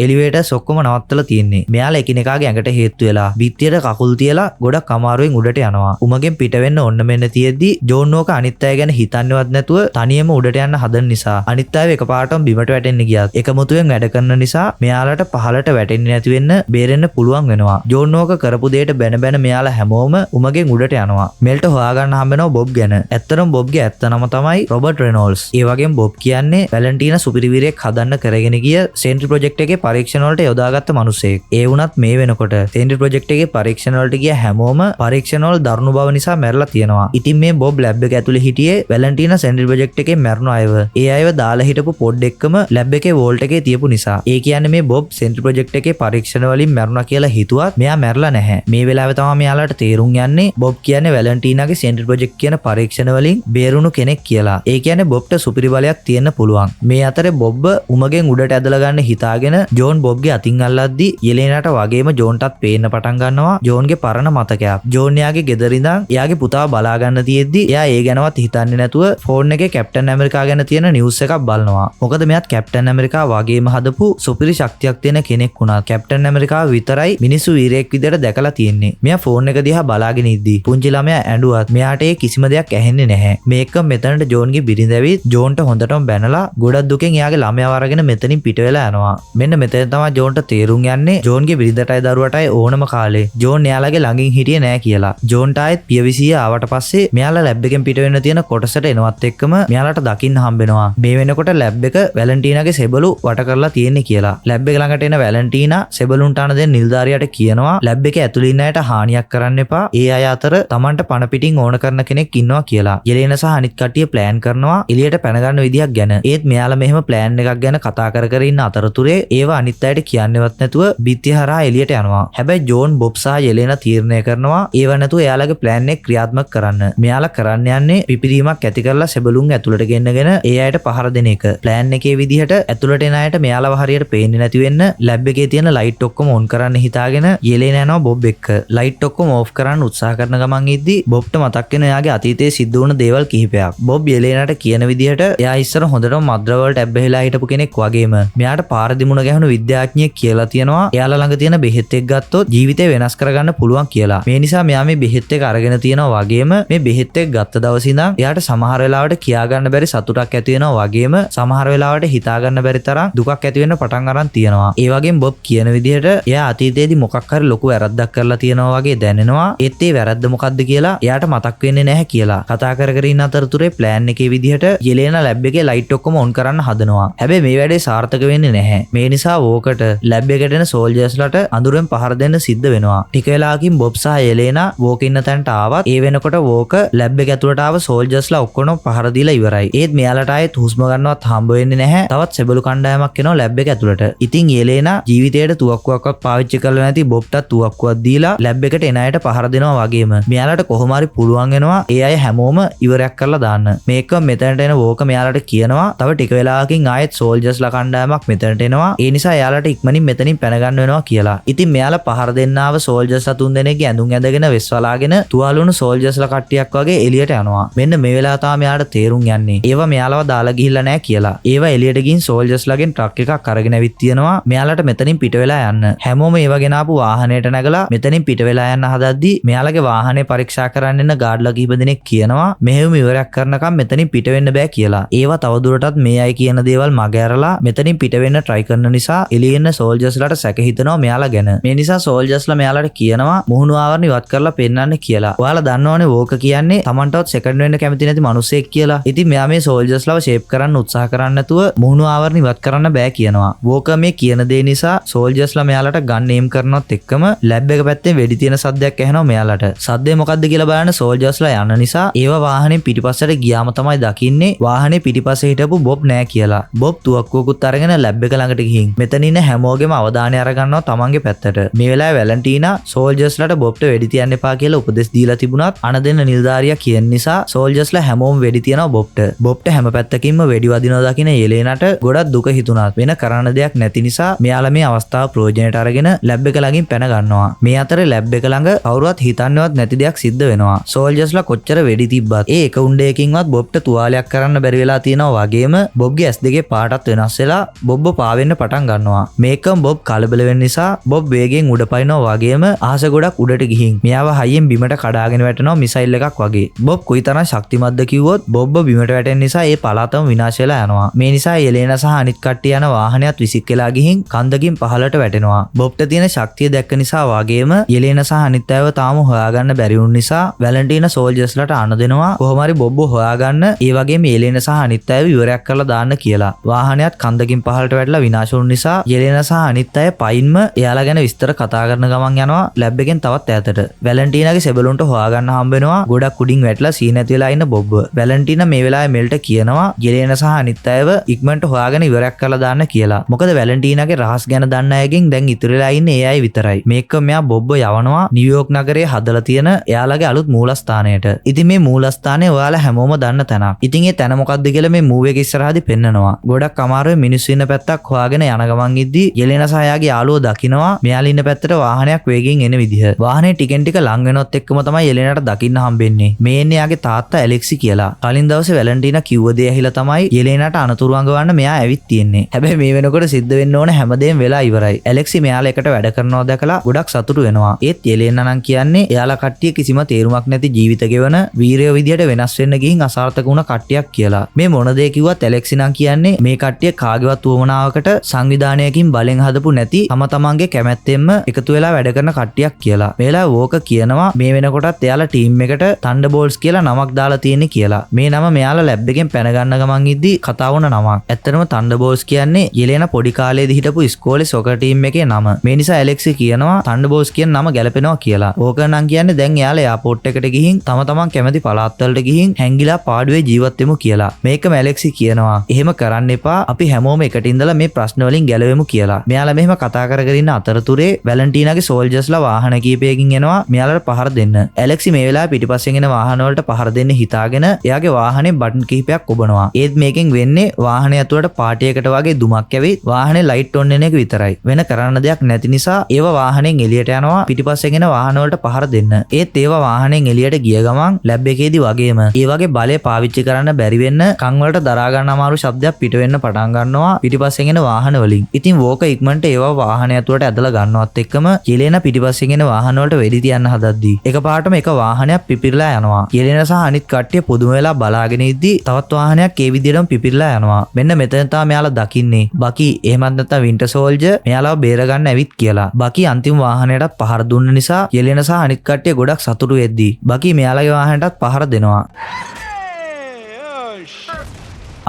එලිවේටර්ස් ඔක්කොම නවත්තලා තියෙන්නේ. මෙයාලා එකිනෙකාගේ ඇඟට හේතු වෙලා බිත්තියට කකුල් තියලා ගොඩක් අමාරුවෙන් උඩට යනවා. උමගෙන් පිට වෙන්න ඔන්න මෙන්න තියෙද්දි ජෝන් ඕක අනිත් අය ගැන හිතන්නවත් නැතුව තනියම උඩට යන්න හදන නිසා අනිත් අය එකපාරටම බිමට වැටෙන්න ගියත් එකමුතුවෙන් වැඩ කරන නිසා මෙයාලට පහලට වැටෙන්නේ නැති වෙන්න බේරෙන්න පුළුවන් වෙනවා. ජෝන් ඕක කරපු දෙයට බැන බැන මෙයාලා හැමෝම උමගෙන් උඩට යනවා. මෙල්ට හොයාගන්න හම්බෙනවා බොබ් ගැන. ඇත්තටම බොබ්ගේ ඇත්ත නම තමයි රොබර්ට් රෙනෝල්ඩ්ස්. ඒ වගේම බොබ් කියන්නේ වැලන්ටීනා සුපිරිවීරයෙක් හදන්න කරගෙන ගිය සෙන්ට්‍රි ප්‍රොජෙක්ට් එකේ පරීක්ෂණ වලට යොදාගත්ත මිනිසෙක්. ඒ වුණත් මේ වෙනකොට සෙන්ට්‍රි ප්‍රොජෙක්ට් එකේ පරීක්ෂණ වලට ගිය හැමෝම පරීක්ෂණ වල දරුණු බව නිසා මැරලා තියෙනවා. ඉතින් මේ බොබ් ලැබ් එක ඇතුලේ හිටියේ වැලන්ටීනා සෙන්ට්‍රි ප්‍රොජෙක්ට් එකේ මැරුණු අයව. ඒ අයව දාලා හිටපු පොඩ් එක්කම ලැබ් එකේ වෝල්ට් එකේ තියපු නිසා. ඒ කියන්නේ මේ බොබ් සෙන්ට්‍රි ප්‍රොජෙක්ට් එකේ පරීක්ෂණ වලින් මැරුණා කියලා හිතුවත් මෙයා මැරලා නැහැ. මේ වෙලාවේ තමයි මෙයාලට තේරුම් යන්නේ බොබ් කියන්නේ වැලන්ටීනාගේ සෙන්ට්‍රි ප්‍රොජෙක්ට් කියන පරීක්ෂණ වලින් බේරුණු කෙනෙක් කියලා. ඒ කියන්නේ බොබ්ට සුපිරි බලයක් තියෙන්න පුළුවන්. මේ අතරේ බොබ් උමගෙන් උඩට ඇදලා ගන්න හිතාගෙන ජෝන් බොබ්ගේ අතින් අල්ලද්දි යෙලේනාට වගේම ජෝන්ටත් පේන්න පටන් ගන්නවා ජෝන්ගේ පරණ මතකයක්. ජෝන් එයාගේ ගෙදර ඉඳන් එයාගේ පුතාව බලා ගන්න තියෙද්දි එයා ඒ ගැනවත් හිතන්නේ නැතුව ෆෝන් එකේ කැප්ටන් ඇමරිකා ගැන තියෙන නිවුස් එකක් බලනවා. මොකද මෙයාත් කැප්ටන් ඇමරිකා වගේම හදපු සුපිරි ශක්තියක් තියෙන කෙනෙක් වුණා. කැප්ටන් ඇමරිකා විතරයි මිනිස්සු වීරයෙක් විදිහට දැකලා තියෙන්නේ. මෙයා ෆෝන් එක දිහා බලාගෙන ඉද්දි පුංචි ළමයා ඇඬුවත් මෙයාට ඒ කිසිම දෙයක් ඇහෙන්නේ නැහැ. මේක මෙතනට ජෝන්ගේ බිරිඳ ඇවිත් ජෝන්ට හොඳටම බැනලා ගොඩක් දුකෙන් එයාගේ ළමයාව අරගෙන මෙතනින් පිට වෙලා යනවා. මෙන්න මෙතන තමයි ජෝන්ට තේරුම් යන්නේ ජෝන්ගේ බිරිඳටයි දරුවටයි ඕනම කාලේ ජෝන් එයාලගේ ළඟින් හිටියේ නෑ කියලා. ජෝන්ට ආයෙත් පියවිසිය ආවට පස්සේ මෙයාලා ලැබ් එකෙන් පිට වෙන්න තියෙන කොටසට එනවත් එක්කම මෙයාලට දකින්න හම්බෙනවා. මේ වෙනකොට ලැබ් එක වැලන්ටීනාගේ සෙබළු වට කරලා තියෙන්නේ කියලා. ලැබ් එක ළඟට එන වැලන්ටීනා සෙබළුන්ට අන දෙන නිලධාරියාට කියනවා ලැබ් එකේ ඇතුළේ ඉන්න අයට හානියක් කරන්න එපා. ඒ අය අතර Tamanට පණ පිටින් ඕන කරන කෙනෙක් ඉන්නවා කියලා. යෙලේන සහ අනිත් කට්ටිය ප්ලෑන් කරනවා එළියට පැන ගන්න විදියක් ගැන. ඒත් මෙයාලා මෙහෙම ප්ලෑන් එකක් ගැන කතා කර ඉන්න අතරතුරේ ඒව අනිත් අයට කියන්නේවත් නැතුව බිත්තිය හරහා එළියට යනවා. හැබැයි ජෝන් බොබ් සහ යෙලේන තීරණය කරනවා ඒව නැතුව එයාලගේ ප්ලෑන් එක ක්‍රියාත්මක කරන්න. මෙයාලා කරන්න යන්නේ පිපිරීමක් ඇති කරලා සෙබළුන් ඇතුළට ගෙන්නගෙන ඒ අයට පහර දෙන එක. ප්ලෑන් එකේ විදිහට ඇතුළට එන අයට මෙයාලව හරියට පේන්නේ නැති වෙන්න ලැබ් එකේ තියෙන ලයිට් ඔක්කොම ඔන් කරන්න හිතාගෙන යෙලේන යනවා බොබ් එක්ක. ලයිට් ඔක්කොම ඕෆ් කරන්න උත්සාහ කරන ගමන් ඉද්දි බොබ්ට මතක් වෙන එයාගේ අතීතයේ සිද්ධ වුණ දේවල් කිහිපයක්. බොබ් යෙලේනට කියන විදිහට එයා ඉස්සර හොඳටම මද්ද්‍ර වලට ඇබ්බැහිලා හිටපු කෙනෙක් වගේම මෙයාට පාර දිමුණ ගැහුණු විද්‍යාඥයෙක් කියලා තියෙනවා එයාලා ළඟ තියෙන බෙහෙත් එක ගත්තොත් ජීවිතේ වෙනස් කරගන්න පුළුවන් කියලා. මේ නිසා මෙයා මේ බෙහෙත් එක අරගෙන තියෙනවා වගේම මේ බෙහෙත් එක ගත්ත දවසේ ඉඳන් එයාට සමහර වෙලාවට කියා ගන්න බැරි සතුටක් ඇති වෙනවා වගේම සමහර වෙලාවට හිතා ගන්න බැරි තරම් දුකක් ඇති වෙන්න පටන් අරන් තියෙනවා. ඒ වගේම බොබ් කියන විදිහට එයා අතීතයේදී මොකක් හරි ලොකු වැරද්දක් කරලා තියෙනවා වගේ දැනෙනවා. ඒත් ඒ වැරද්ද මොකක්ද කියලා එයාට මතක් වෙන්නේ නැහැ කියලා. කතා කර ඉන්න අතරතුරේ ප්ලෑන් එකේ විදිහට යෙලේන ලැබ් එකේ ලයිට් ඔක්කොම ඔන් කරන්න හදනවා. හැබැයි මේ වැඩේ සාර්ථක වෙන්නේ නැහැ. මේ නිසා වෝකට ලැබ් එකට එන සෝල්ජර්ස්ලට අඳුරෙන් පහර දෙන්න සිද්ධ වෙනවා. ටික වෙලාවකින් බොබ් සහ යෙලේන වෝක ඉන්න තැනට ආවත් ඒ වෙනකොට වෝක ලැබ් එක ඇතුළට ආව සෝල්ජර්ස්ලා ඔක්කොම පහර දීලා ඉවරයි. ඒත් මෙයාලට ආයෙත් හුස්ම ගන්නවත් හම්බ වෙන්නේ නැහැ. තවත් සෙබළු කණ්ඩායමක් එනවා ලැබ් එක ඇතුළට. ඉතින් යෙලේන ජීවිතේට තුවක්කුවක්වත් පාවිච්චි කරලා නැති බොබ්ටත් තුවක්කුවක් දීලා ලැබ් එකට එන අයට පහර දෙනවා වගේම මෙයාලට කොහොම හරි පුළුවන් වෙනවා ඒ අය හැමෝම ඉවරයක් කරලා දාන්න. මේක මෙතනට එන වෝක මෙයාලට කියනවා තව ටික වෙලාවකින් ආයෙත් සෝල්ජර්ස්ලා කණ්ඩායමක් මෙතනට එනවා. ඒ නිසා එයාලට ඉක්මනින් මෙතනින් පැන ගන්න වෙනවා කියලා. ඉතින් මෙයාලා පහර දෙන්නාව සෝල්ජර්ස්ලා තුන් දෙනෙක්ගේ ඇඳුම් ඇඳගෙන වෙස්වලාගෙන තුවාලුණු සෝල්ජර්ස්ලා කට්ටියක් වගේ එළියට යනවා. මෙන්න මේ වෙලාව තමයි මෙයාට තේරුම් යන්නේ ඒවා මෙයාලව දාලා ගිහිල්ලා නැහැ කියලා. ඒවා එළියට ගින් සෝල්ජර්ස්ලාගෙන් ට්‍රක් එකක් අරගෙන ඇවිත් තියෙනවා මෙයාලට මෙතනින් පිට වෙලා යන්න. හැමෝම ඒවා ගෙන ආපු වාහනයට නැගලා මෙතනින් පිට වෙලා යන්න හදද්දි මෙයාලගේ වාහනේ පරීක්ෂා කරන්න එන ගාඩ්ලා කිහිප දෙනෙක් කියනවා මෙහෙම ඉවරයක් කරනකම් මෙතනින් පිට වෙන්න බෑ කියලා. ඒවා තවදුරටත් මේ අය කියන දේවල් මග ඇරලා මෙතනින් පිට වෙන්න try කරන නිසා එළියේ ඉන්න සෝල්ජර්ස්ලාට සැක හිතෙනවා මෙයාලා ගැන. මේ නිසා සෝල්ජර්ස්ලා මෙයාලට කියනවා මුහුණු ආවරණ ඉවත් කරලා පෙන්නන්න කියලා. ඔයාලා දන්නවනේ වෝක කියන්නේ Tamanටවත් සෙකන්ඩ් වෙන්න කැමති නැති මිනිස්සෙක් කියලා. ඉතින් මෙයා මේ සෝල්ජර්ස්ලාව ෂේප් කරන්න උත්සාහ කරන්නේ නැතුව මුහුණු ආවරණ ඉවත් කරන්න බෑ කියනවා. වෝක මේ කියන දේ නිසා සෝල්ජර්ස්ලා මෙයාලට ගන් ඒම් කරනවත් එක්කම ලැබ් එක පැත්තෙන් වෙඩි තියෙන සද්දයක් ඇහෙනවා මෙයාලට. සද්දේ මොකද්ද කියලා බලන්න සෝල්ජර්ස්ලා යන නිසා ඒව වාහනේ පිටිපස්සට ගියාම තමයි දකින්නේ වාහනේ පිටිපස්සේ හිටපු බොබ් නෑ කියලා. බොබ් තුවක්කුවකුත් අරගෙන ලැබ් එක ළඟට ගිහින් මෙතන ඉන්න හැමෝගෙම අවධානය අරගන්නවා තමන්ගේ පැත්තට. මේ වෙලාවේ වැලන්ටීනා සෝල්ජර්ස්ලාට බොබ්ට වෙඩි තියන්න එපා කියලා උපදෙස් දීලා තිබුණත් අන දෙන්න නිලධාරියා කියන නිසා සෝල්ජර්ස්ලා හැමෝම වෙඩි තියනවා බොබ්ට. බොබ්ට හැම පැත්තකින්ම වෙඩි වදිනවා දකින්න යෙලේනට ගොඩක් දුක හිතුණා. වෙන කරන්න දෙයක් නැති නිසා මෙයාලා මේ අවස්ථාව ප්‍රයෝජනයට අරගෙන ලැබ් එක ළඟින් පැන ගන්නවා. මේ අතරේ ලැබ් එක ළඟ කවුරුවත් හිතන්නවත් නැති දෙයක් සිද්ධ වෙනවා. සෝල්ජර්ස්ලා කොච්චර වෙඩි තිබ්බත් ඒ එක උණ්ඩයකින්වත් බොබ්ට තුවාලයක් කරන්න බැරි වෙලා තියෙනවා වගේම බොබ්ගේ ඇස් දෙකේ පාට පාටත් වෙනස් වෙලා බොබ්බ පාවෙන්න පටන් ගන්නවා. මේකම බොබ් කලබල වෙන නිසා බොබ් වේගෙන් උඩ පනිනවා වගේම අහස ගොඩක් උඩට ගිහින් මෙයාව හයියෙන් බිමට කඩාගෙන වැටෙනවා මිසයිල් එකක් වගේ. බොබ් කොයිතරම් ශක්තිමත්ද කිව්වොත් බොබ්බ බිමට වැටෙන නිසා ඒ පළාතම විනාශ වෙලා යනවා. මේ නිසා එලේන සහ අනිත් කට්ටිය යන වාහනයත් විසික් වෙලා ගිහින් කන්දකින් පහළට වැටෙනවා. බොබ්ට තියෙන ශක්තිය දැක්ක නිසා වගේම එලේන සහ අනිත් අයව තාම හොයාගන්න බැරි වුන නිසා වැලන්ටිනා සෝල්ජර්ස්ලාට අණ දෙනවා කොහොම හරි බොබ්ව හොයාගන්න ඒ වගේම එලේන සහ අනිත් අයව ඉවරයක් කරලා දාන්න කියලා. වාහනයත් කන්දකින් පහළට වැටලා විනාශ වුන නිසා එලේන සහ අනිත් අය පයින්ම එයාලා ගැන විස්තර කතා කරන ගමන් යනවා ලැබ් එකෙන් තවත් ඈතට. වැලන්ටිනාගේ සෙබළුන්ට හොයාගන්න හම්බ වෙනවා ගොඩක් උඩින් වැටලා සීනැති වෙලා ඉන්න බොබ්ව. වැලන්ටිනා මේ වෙලාවේ මෙල්ට කියනවා එලේන සහ අනිත් අයව ඉක්මනට හොයාගෙන ඉවරයක් කරලා දාන්න කියලා. මොකද වැලන්ටිනාගේ රහස් ගැන දන්න අයගෙන් දැන් ඉතුරුලා ඉන්නේ ඒ අය විතරයි. මේක මෙයා බොබ්ව යවනවා නිව්යෝක් නගරයේ හදලා තියෙන එයාලගේ අලුත් මූලස්ථානයට. ඉතින් මේ මූලස්ථානය ඔයාලා හැමෝම දන්න තැනක්. ඉතින් ඒ තැන මොකක්ද කියලා මේ මූවි එකේ ඉස්සරහදී පෙන්නනවා. ගොඩක් අමාරුවේ මිනිස්සු ඉන්න පැත්තක් හොයාගෙන යන ගමන් ඉද්දි එලේන සහ එයාගේ යාළුවෝ දකිනවා මෙයාලා ඉන්න පැත්තට වාහනයක් වේගෙන් එන විදිහ. වාහනේ ටිකෙන් ටික ලං වෙනවත් එක්කම තමයි එලේනට දකින්න හම්බෙන්නේ. මේ එන්නේ එයාගේ තාත්තා ඇලෙක්සි කියලා. කලින් දවසේ වැලන්ටිනා කිව්ව දේ ඇහිලා තමයි එලේනට අනතුරු අඟවන්න මෙයා ඇවිත් තියෙන්නේ. හැබැයි මේ වෙනකොට සිද්ධ වෙන්න ඕන හැමදේම වෙලා ඉවරයි. ඇලෙක්සි මෙයාලා එකට වැඩ කරනවා දැකලා ගොඩක් සතුටු වෙනවා. ඒත් එලේනා නම් කියන්නේ එයාලා කට්ටිය කිසිම තේරුමක් නැති ජීවිත ගෙවන වීරයෝ විදියට වෙනස් වෙන්න ගිහින් අසාර්ථක වුණ කට්ටියක් කියලා. මේ මොන දේ කිව්වත් ඇලෙක්සි නම් කියන්නේ මේ කට්ටිය කාගේවත් උවමනාවකට සංවිධානයකින් බලෙන් හදපු නැති තම තමන්ගේ කැමැත්තෙන්ම එකතු වෙලා වැඩ කරන කට්ටියක් කියලා. මේලා වෝක කියනවා මේ වෙනකොටත් එයාලා ටීම් එකට තන්ඩර්බෝල්ට්ස් කියලා නමක් දාලා තියෙන්නේ කියලා. මේ නම මෙයාලා ලැබ් එකෙන් පැන ගන්න ගමන් ඉද්දි කතා වුණ නමක්. ඇත්තටම තන්ඩර්බෝල්ට්ස් කියන්නේ එලේන පොඩි කාලේදී හිටපු ඉස්කෝලේ සොකර් ටීම් එකේ නම. මේ නිසා ඇලෙක්සි කියනවා තන්ඩර්බෝල්ට්ස් කියන නම ගැලපෙනවා කියලා. ඕක නම් කියන්නේ දැන් එයාලා එයාපෝට් එකට ගිහින් තම තමන් කැමති පළාත් වලට ගිහින් හැංගිලා පාඩුවේ ජීවත් වෙමු කියලා. මේකම ඇලෙක්සි කියනවා එහෙම කරන්න එපා අපි හැමෝම එකට ඉඳලා මේ ප්‍රශ්න වලින් ගැලවෙමු කියලා. මෙයාලා මෙහෙම කතා කරගෙන ඉන්න අතරතුරේ වැලන්ටිනාගේ සෝල්ජර්ස්ලා වාහන කීපයකින් එනවා මෙයාලට පහර දෙන්න. ඇලෙක්සි මේ වෙලාවේ පිටිපස්සෙන් එන වාහන වලට පහර දෙන්න හිතාගෙන එයාගේ වාහනේ බටන් කිහිපයක් ඔබනවා. ඒත් මේකෙන් වෙන්නේ වාහනේ ඇතුළට පාටියකට වගේ දුමක් ඇවිත් වාහනේ ලයිට් ඔන් වෙන එක විතරයි. වෙන කරන්න දෙයක් නැති නිසා ඒව වාහනෙන් එළියට යනවා පිටිපස්සෙන් එන වාහන වලට පහර දෙන්න. ඒත් ඒව වාහනෙන් එළියට ගිය ගමන් ලැබ් එකේදී වගේම ඒ වගේ බලය පාවිච්චි කරන්න බැරි වෙන්න කන් වලට දරා ගන්න අමාරු ශබ්දයක් පිට වෙන්න පටන් ගන්නවා පිටිපස්සෙන් එන වාහන වලින්. ඉතින් වෝක ඉක්මනට ඒව වාහනය ඇතුළට ඇදලා ගන්නවත් එක්කම එලේන පිටිපස්සෙන් එන වාහන වලට වෙඩි තියන්න හදද්දී එකපාරටම එක වාහනයක් පිපිරලා යනවා. එලේන සහ අනිත් කට්ටිය පුදුම වෙලා බලාගෙන ඉද්දි තවත් වාහනයක් ඒ විදිහටම පිපිරලා යනවා. මෙන්න මෙතන තමයි මෙයාලා දකින්නේ බකි එහෙමත් නැත්නම් වින්ටර් සෝල්ජර් මෙයාලව බේර ගන්න ඇවිත් කියලා. බකි අන්තිම වාහනයටත් පහර දුන්න නිසා එලේන සහ අනිත් කට්ටිය ගොඩක් සතුටු වෙද්දී බකි මෙයාලගේ වාහනයටත් පහර දෙනවා.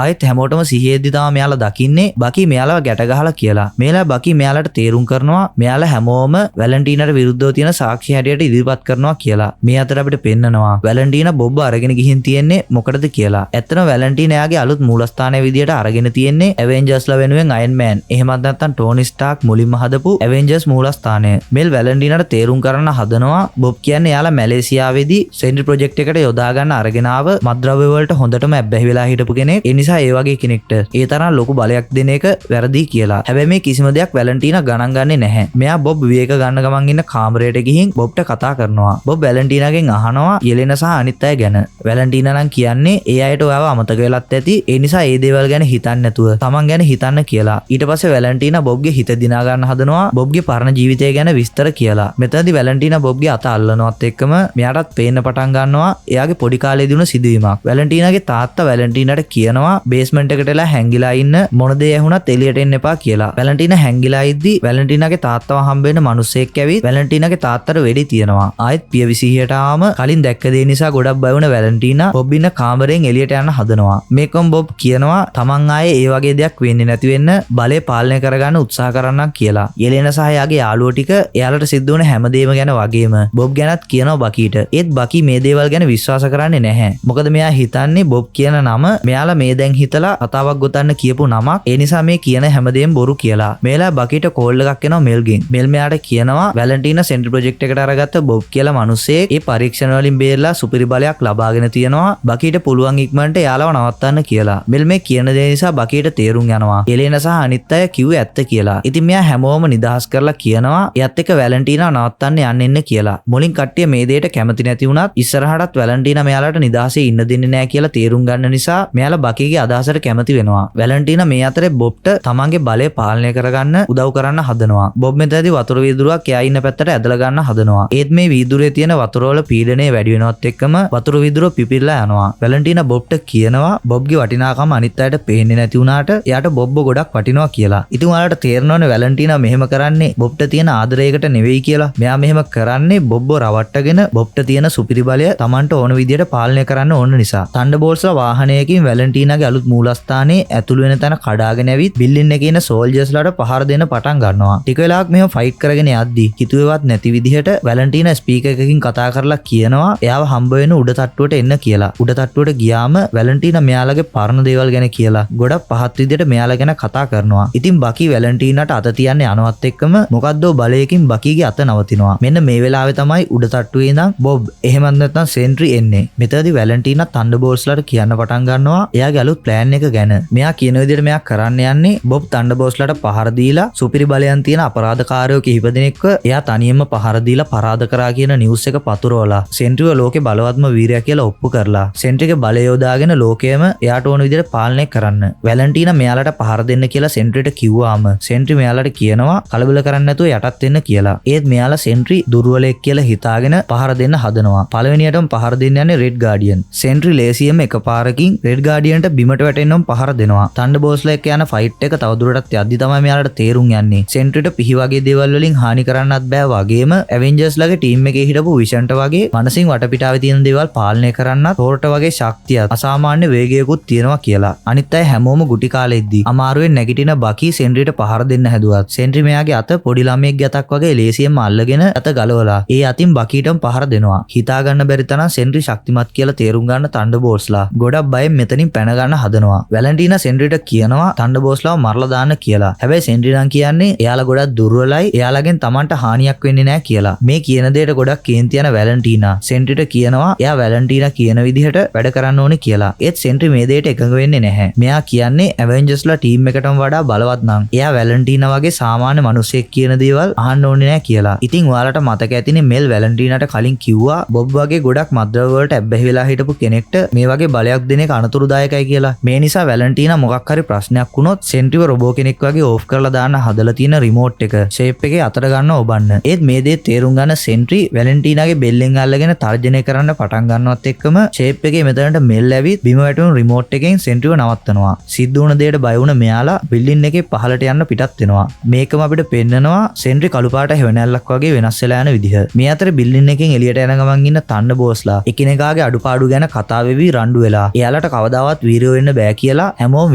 ආයෙත් හැමෝටම සිහියෙද්දි තමයි මෙයාලා දකින්නේ බකි මෙයාලව ගැට ගහලා කියලා. මේලා බකි මෙයාලට තේරුම් කරනවා මෙයාලා හැමෝම වැලන්ටිනාට විරුද්ධව තියෙන සාක්ෂි හැටියට ඉදිරිපත් කරනවා කියලා. මේ අතර අපිට පෙන්නනවා වැලන්ටිනා බොබ්ව අරගෙන ගිහින් තියෙන්නේ මොකටද කියලා. ඇත්තටම වැලන්ටිනා එයාගේ අලුත් මූලස්ථානයේ විදියට අරගෙන තියෙන්නේ ඇවෙන්ජර්ස්ලා වෙනුවෙන් අයන් මෑන් එහෙමත් නැත්නම් ටෝනි ස්ටාර්ක් මුලින්ම හදපු ඇවෙන්ජර්ස් මූලස්ථානය. මෙල් වැලන්ටිනාට තේරුම් කරන්න හදනවා බොබ් කියන්නේ එයාලා මැලේසියාවේදී සෙන්ට්‍රල් ප්‍රොජෙක්ට් එකට යොදා ගන්න අරගෙන ආව මත්ද්‍රව්‍ය වලට හොඳටම ඇබ්බැහි වෙලා හිටපු කෙනෙක්. ඒ ඒ වගේ කෙනෙක්ට ඒ තරම් ලොකු බලයක් දෙන එක වැරදි කියලා. හැබැයි මේ කිසිම දෙයක් වැලන්ටිනා ගණන් ගන්නේ නැහැ. මෙයා බොබ් විවේක ගන්න ගමන් ඉන්න කාමරයට ගිහින් බොබ්ට කතා කරනවා. බොබ් වැලන්ටිනාගෙන් අහනවා යෙලෙන සහ අනිත් අය ගැන. වැලන්ටිනා නම් කියන්නේ ඒ අයට ඔයාව අමතක වෙලත් ඇති. ඒ නිසා ඒ දේවල් ගැන හිතන්නේ නැතුව තමන් ගැන හිතන්න කියලා. ඊට පස්සේ වැලන්ටිනා බොබ්ගේ හිත දිනා ගන්න හදනවා බොබ්ගේ පරණ ජීවිතය ගැන විස්තර කියලා. මෙතනදී වැලන්ටිනා බොබ්ගේ අත අල්ලනවත් එක්කම මෙයාටත් පේන්න පටන් ගන්නවා එයාගේ පොඩි කාලේදී වුණ සිදුවීමක්. වැලන්ටිනාගේ තාත්තා වැලන්ටිනාට කියනවා බේස්මන්ට් එකටලා හැංගිලා ඉන්න මොන දේ ඇහුණත් එළියට එන්න එපා කියලා. වැලන්ටිනා හැංගිලා ඉද්දි වැලන්ටිනාගේ තාත්තව හම්බ වෙන මිනිස්සෙක් ඇවිත් වැලන්ටිනාගේ තාත්තට වෙඩි තියනවා. ආයෙත් පියවිසිහියට ආවම කලින් දැක්ක දේ නිසා ගොඩක් බය වුණ වැලන්ටිනා බොබ් ඉන්න කාමරයෙන් එළියට යන්න හදනවා. මේකම බොබ් කියනවා තමන් ආයේ ඒ වගේ දෙයක් වෙන්නේ නැති වෙන්න බලය පාලනය කරගන්න උත්සාහ කරන්නක් කියලා. යෙලෙන සහ එයාගේ යාළුවෝ ටික එයාලට සිද්ධ වුණ හැමදේම ගැන වගේම බොබ් ගැනත් කියනවා බකීට. ඒත් බකී මේ දේවල් ගැන විශ්වාස කරන්නේ නැහැ. මොකද මෙයා හිතන්නේ බොබ් කියන නම මෙයාලා මේ දැන් හිතලා කතාවක් ගොතන්න කියපු නමක්. ඒ නිසා මේ කියන හැමදේම බොරු කියලා. මේලා බකීට කෝල් එකක් එනවා මෙල්ගෙන්. මෙල් මෙයාට කියනවා වැලන්ටිනා සෙන්ට්‍රල් ප්‍රොජෙක්ට් එකට අරගත්ත බොබ් කියලා මිනිස්සෙක් ඒ පරීක්ෂණ වලින් බේරලා සුපිරි බලයක් ලබාගෙන තියෙනවා. බකීට පුළුවන් ඉක්මනට එයාලව නවත්තන්න කියලා. මෙල් මේ කියන දේ නිසා බකීට තේරුම් යනවා එලේන සහ අනිත් අය කිව්වේ ඇත්ත කියලා. ඉතින් මෙයා හැමෝම නිදහස් කරලා කියනවා එයත් එක්ක වැලන්ටිනා නවත්තන්න යන්න එන්න කියලා. මුලින් කට්ටිය මේ දෙයට කැමති නැති වුණත් ඉස්සරහටත් වැලන්ටිනා මෙයාලට නිදහසේ ඉන්න දෙන්නේ නැහැ කියලා තේරුම් ගන්න නිසා මෙයාලා බකීගේ බකීගේ අදහසට කැමති වෙනවා. වැලන්ටිනා මේ අතරේ බොබ්ට තමන්ගේ බලය පාලනය කරගන්න උදව් කරන්න හදනවා. බොබ් මෙතනදී වතුර වීදුරුවක් එයා ඉන්න පැත්තට ඇදලා ගන්න හදනවා. ඒත් මේ වීදුරේ තියෙන වතුර වල පීඩනය වැඩි වෙනවත් එක්කම වතුර වීදුරුව පිපිරලා යනවා. වැලන්ටිනා බොබ්ට කියනවා බොබ්ගේ වටිනාකම අනිත් අයට පේන්නේ නැති වුණාට එයාට බොබ්ව ගොඩක් වටිනවා කියලා. ඉතින් ඔයාලට තේරෙනවනේ වැලන්ටිනා මෙහෙම කරන්නේ බොබ්ට තියෙන ආදරයකට නෙවෙයි කියලා. මෙයා මෙහෙම කරන්නේ බොබ්ව රවට්ටගෙන බොබ්ට තියෙන සුපිරි බලය Tamanට ඕන විදියට පාලනය කරන්න ඕන නිසා. තන්ඩර්බෝල්ට්ස්ලා වාහනයකින් වැලන්ටිනාගේ අලුත් මූලස්ථානයේ ඇතුළු වෙන තැන කඩාගෙන ඇවිත් බිල්ඩින් එකේ ඉන්න සෝල්ජර්ස්ලාට පහර දෙන්න පටන් ගන්නවා. ටික වෙලාවක් මෙහෙම ෆයිට් කරගෙන යද්දි කිතුවේවත් නැති විදිහට වැලන්ටිනා ස්පීකර් එකකින් කතා කරලා කියනවා එයාව හම්බ වෙන උඩ තට්ටුවට එන්න කියලා. උඩ තට්ටුවට ගියාම වැලන්ටිනා මෙයාලගේ පරණ දේවල් ගැන කියලා ගොඩක් පහත් විදිහට මෙයාලා ගැන කතා කරනවා. ඉතින් බකී වැලන්ටිනාට අත තියන්න යනවත් එක්කම මොකද්දෝ බලයකින් බකීගේ අත නවතිනවා. මෙන්න මේ වෙලාවේ තමයි උඩ තට්ටුවේ ඉඳන් බොබ් එහෙමත් නැත්නම් සෙන්ට්‍රි එන්නේ. මෙතනදී වැලන්ටිනා තන්ඩර්බෝල්ට්ස්ලාට කියන්න පටන් ගන්නවා එයාගේ අලුත් ප්ලෑන් එක ගැන. මෙයා කියන විදිහට මෙයා කරන්න යන්නේ බොබ් තන්ඩර්බෝල්ට්ස්ලාට පහර දීලා සුපිරි බලයන් තියෙන අපරාධකාරයෝ කිහිප දෙනෙක්ව එයා තනියම පහර දීලා පරාද කරා කියන නිවුස් එක පතුරවලා සෙන්ට්‍රිව ලෝකේ බලවත්ම වීරයා කියලා ඔප්පු කරලා සෙන්ට්‍රිගේ බලය යොදාගෙන ලෝකයම එයාට ඕන විදිහට පාලනය කරන්න. වැලන්ටිනා මෙයාලට පහර දෙන්න කියලා සෙන්ට්‍රිට කිව්වාම සෙන්ට්‍රි මෙයාලට කියනවා කලබල කරන්න නැතුව යටත් වෙන්න කියලා. ඒත් මෙයාලා සෙන්ට්‍රි දුර්වලෙක් කියලා හිතාගෙන පහර දෙන්න හදනවා. පළවෙනියටම පහර දෙන්න යන්නේ රෙඩ් ගාඩියන්. සෙන්ට්‍රි ලේසියෙම එකපාරකින් රෙඩ් ගාඩියන්ට බිමට වැටෙන්නම පහර දෙනවා. තන්ඩර්බෝල්ට්ස්ලා එක්ක යන ෆයිට් එක තවදුරටත් යද්දි තමයි මෙයාලට තේරුම් යන්නේ සෙන්ට්‍රිට පිහි වගේ දේවල් වලින් හානි කරන්නත් බෑ වගේම ඇවෙන්ජර්ස්ලාගේ ටීම් එකේ හිටපු විෂන්ට වගේ මනසින් වටපිටාවේ තියෙන දේවල් පාලනය කරන්නත් තෝරට වගේ ශක්තියක් අසාමාන්‍ය වේගයකුත් තියෙනවා කියලා. අනිත් අය හැමෝම ගුටි කාලෙද්දි අමාරුවෙන් නැගිටින බකී සෙන්ට්‍රිට පහර දෙන්න හැදුවත් සෙන්ට්‍රි මෙයාගේ අත පොඩි ළමයෙක්ගේ අතක් වගේ ලේසියෙන්ම අල්ලගෙන අත ගලවලා ඒ අතින් බකීටම පහර දෙනවා. හිතා ගන්න බැරි තරම් සෙන්ට්‍රි ශක්තිමත් කියලා තේරුම් ගන්න තන්ඩර්බෝල්ට්ස්ලා ගොඩක් බයෙන් මෙතනින් පැන ගන්න හදනවා. වැලන්ටිනා සෙන්ට්‍රිට කියනවා තන්ඩර්බෝල්ට්ස්ලාව මරලා දාන්න කියලා. හැබැයි සෙන්ට්‍රි නම් කියන්නේ එයාලා ගොඩක් දුර්වලයි එයාලගෙන් Tamanට හානියක් වෙන්නේ නැහැ කියලා. මේ කියන දෙයට ගොඩක් කේන්ති යන වැලන්ටිනා සෙන්ට්‍රිට කියනවා එයා වැලන්ටිනා කියන විදිහට වැඩ කරන්න ඕනේ කියලා. ඒත් සෙන්ට්‍රි මේ දෙයට එකඟ වෙන්නේ නැහැ. මෙයා කියන්නේ ඇවෙන්ජර්ස්ලා ටීම් එකටම වඩා බලවත් නම් එයා වැලන්ටිනා වගේ සාමාන්‍ය මිනිසෙක් කියන දේවල් අහන්න ඕනේ නැහැ කියලා. ඉතින් ඔයාලට මතක ඇතිනේ මෙල් වැලන්ටිනාට කලින් කිව්වා බොබ් වගේ ගොඩක් මද්ද්‍රව්‍ය වලට ඇබ්බැහි වෙලා හිටපු කෙනෙක්ට මේ වගේ බලයක් දෙන එක අනතුරුදායකයි කියලා. මේ නිසා වැලන්ටිනා මොකක් හරි ප්‍රශ්නයක් වුණොත් සෙන්ට්‍රිව රොබෝ කෙනෙක් වගේ ඕෆ් කරලා දාන්න හදලා තියෙන රිමෝට් එක ෂේප් එකේ අතට ගන්න ඔබන්න. ඒත් මේ දේ තේරුම් ගන්න සෙන්ට්‍රි වැලන්ටිනාගේ බෙල්ලෙන් අල්ලගෙන තර්ජනය කරන්න පටන් ගන්නවත් එක්කම ෂේප් එකේ මෙතනට මෙල් ඇවිත් බිම වැටුණු රිමෝට් එකෙන් සෙන්ට්‍රිව නවත්තනවා. සිද්ධ වුණ දෙයට බය වුණ මෙයාලා බිල්ඩින් එකේ පහළට යන්න පිටත් වෙනවා. මේකම අපිට පෙන්නනවා සෙන්ට්‍රි කළු පාට හෙවණැල්ලක් වගේ වෙනස් වෙලා යන විදිහ. මේ අතර බිල්ඩින් එකෙන් එළියට යන ගමන් ඉන්න තන්ඩර්බෝල්ට්ස්ලා එකිනෙකාගේ අඩුපාඩු ගැන කතා වෙවි රණ්ඩු වෙලා එයාලට කවදාවත් වීරයෝ වෙන්න බෑ කියලා හැමෝම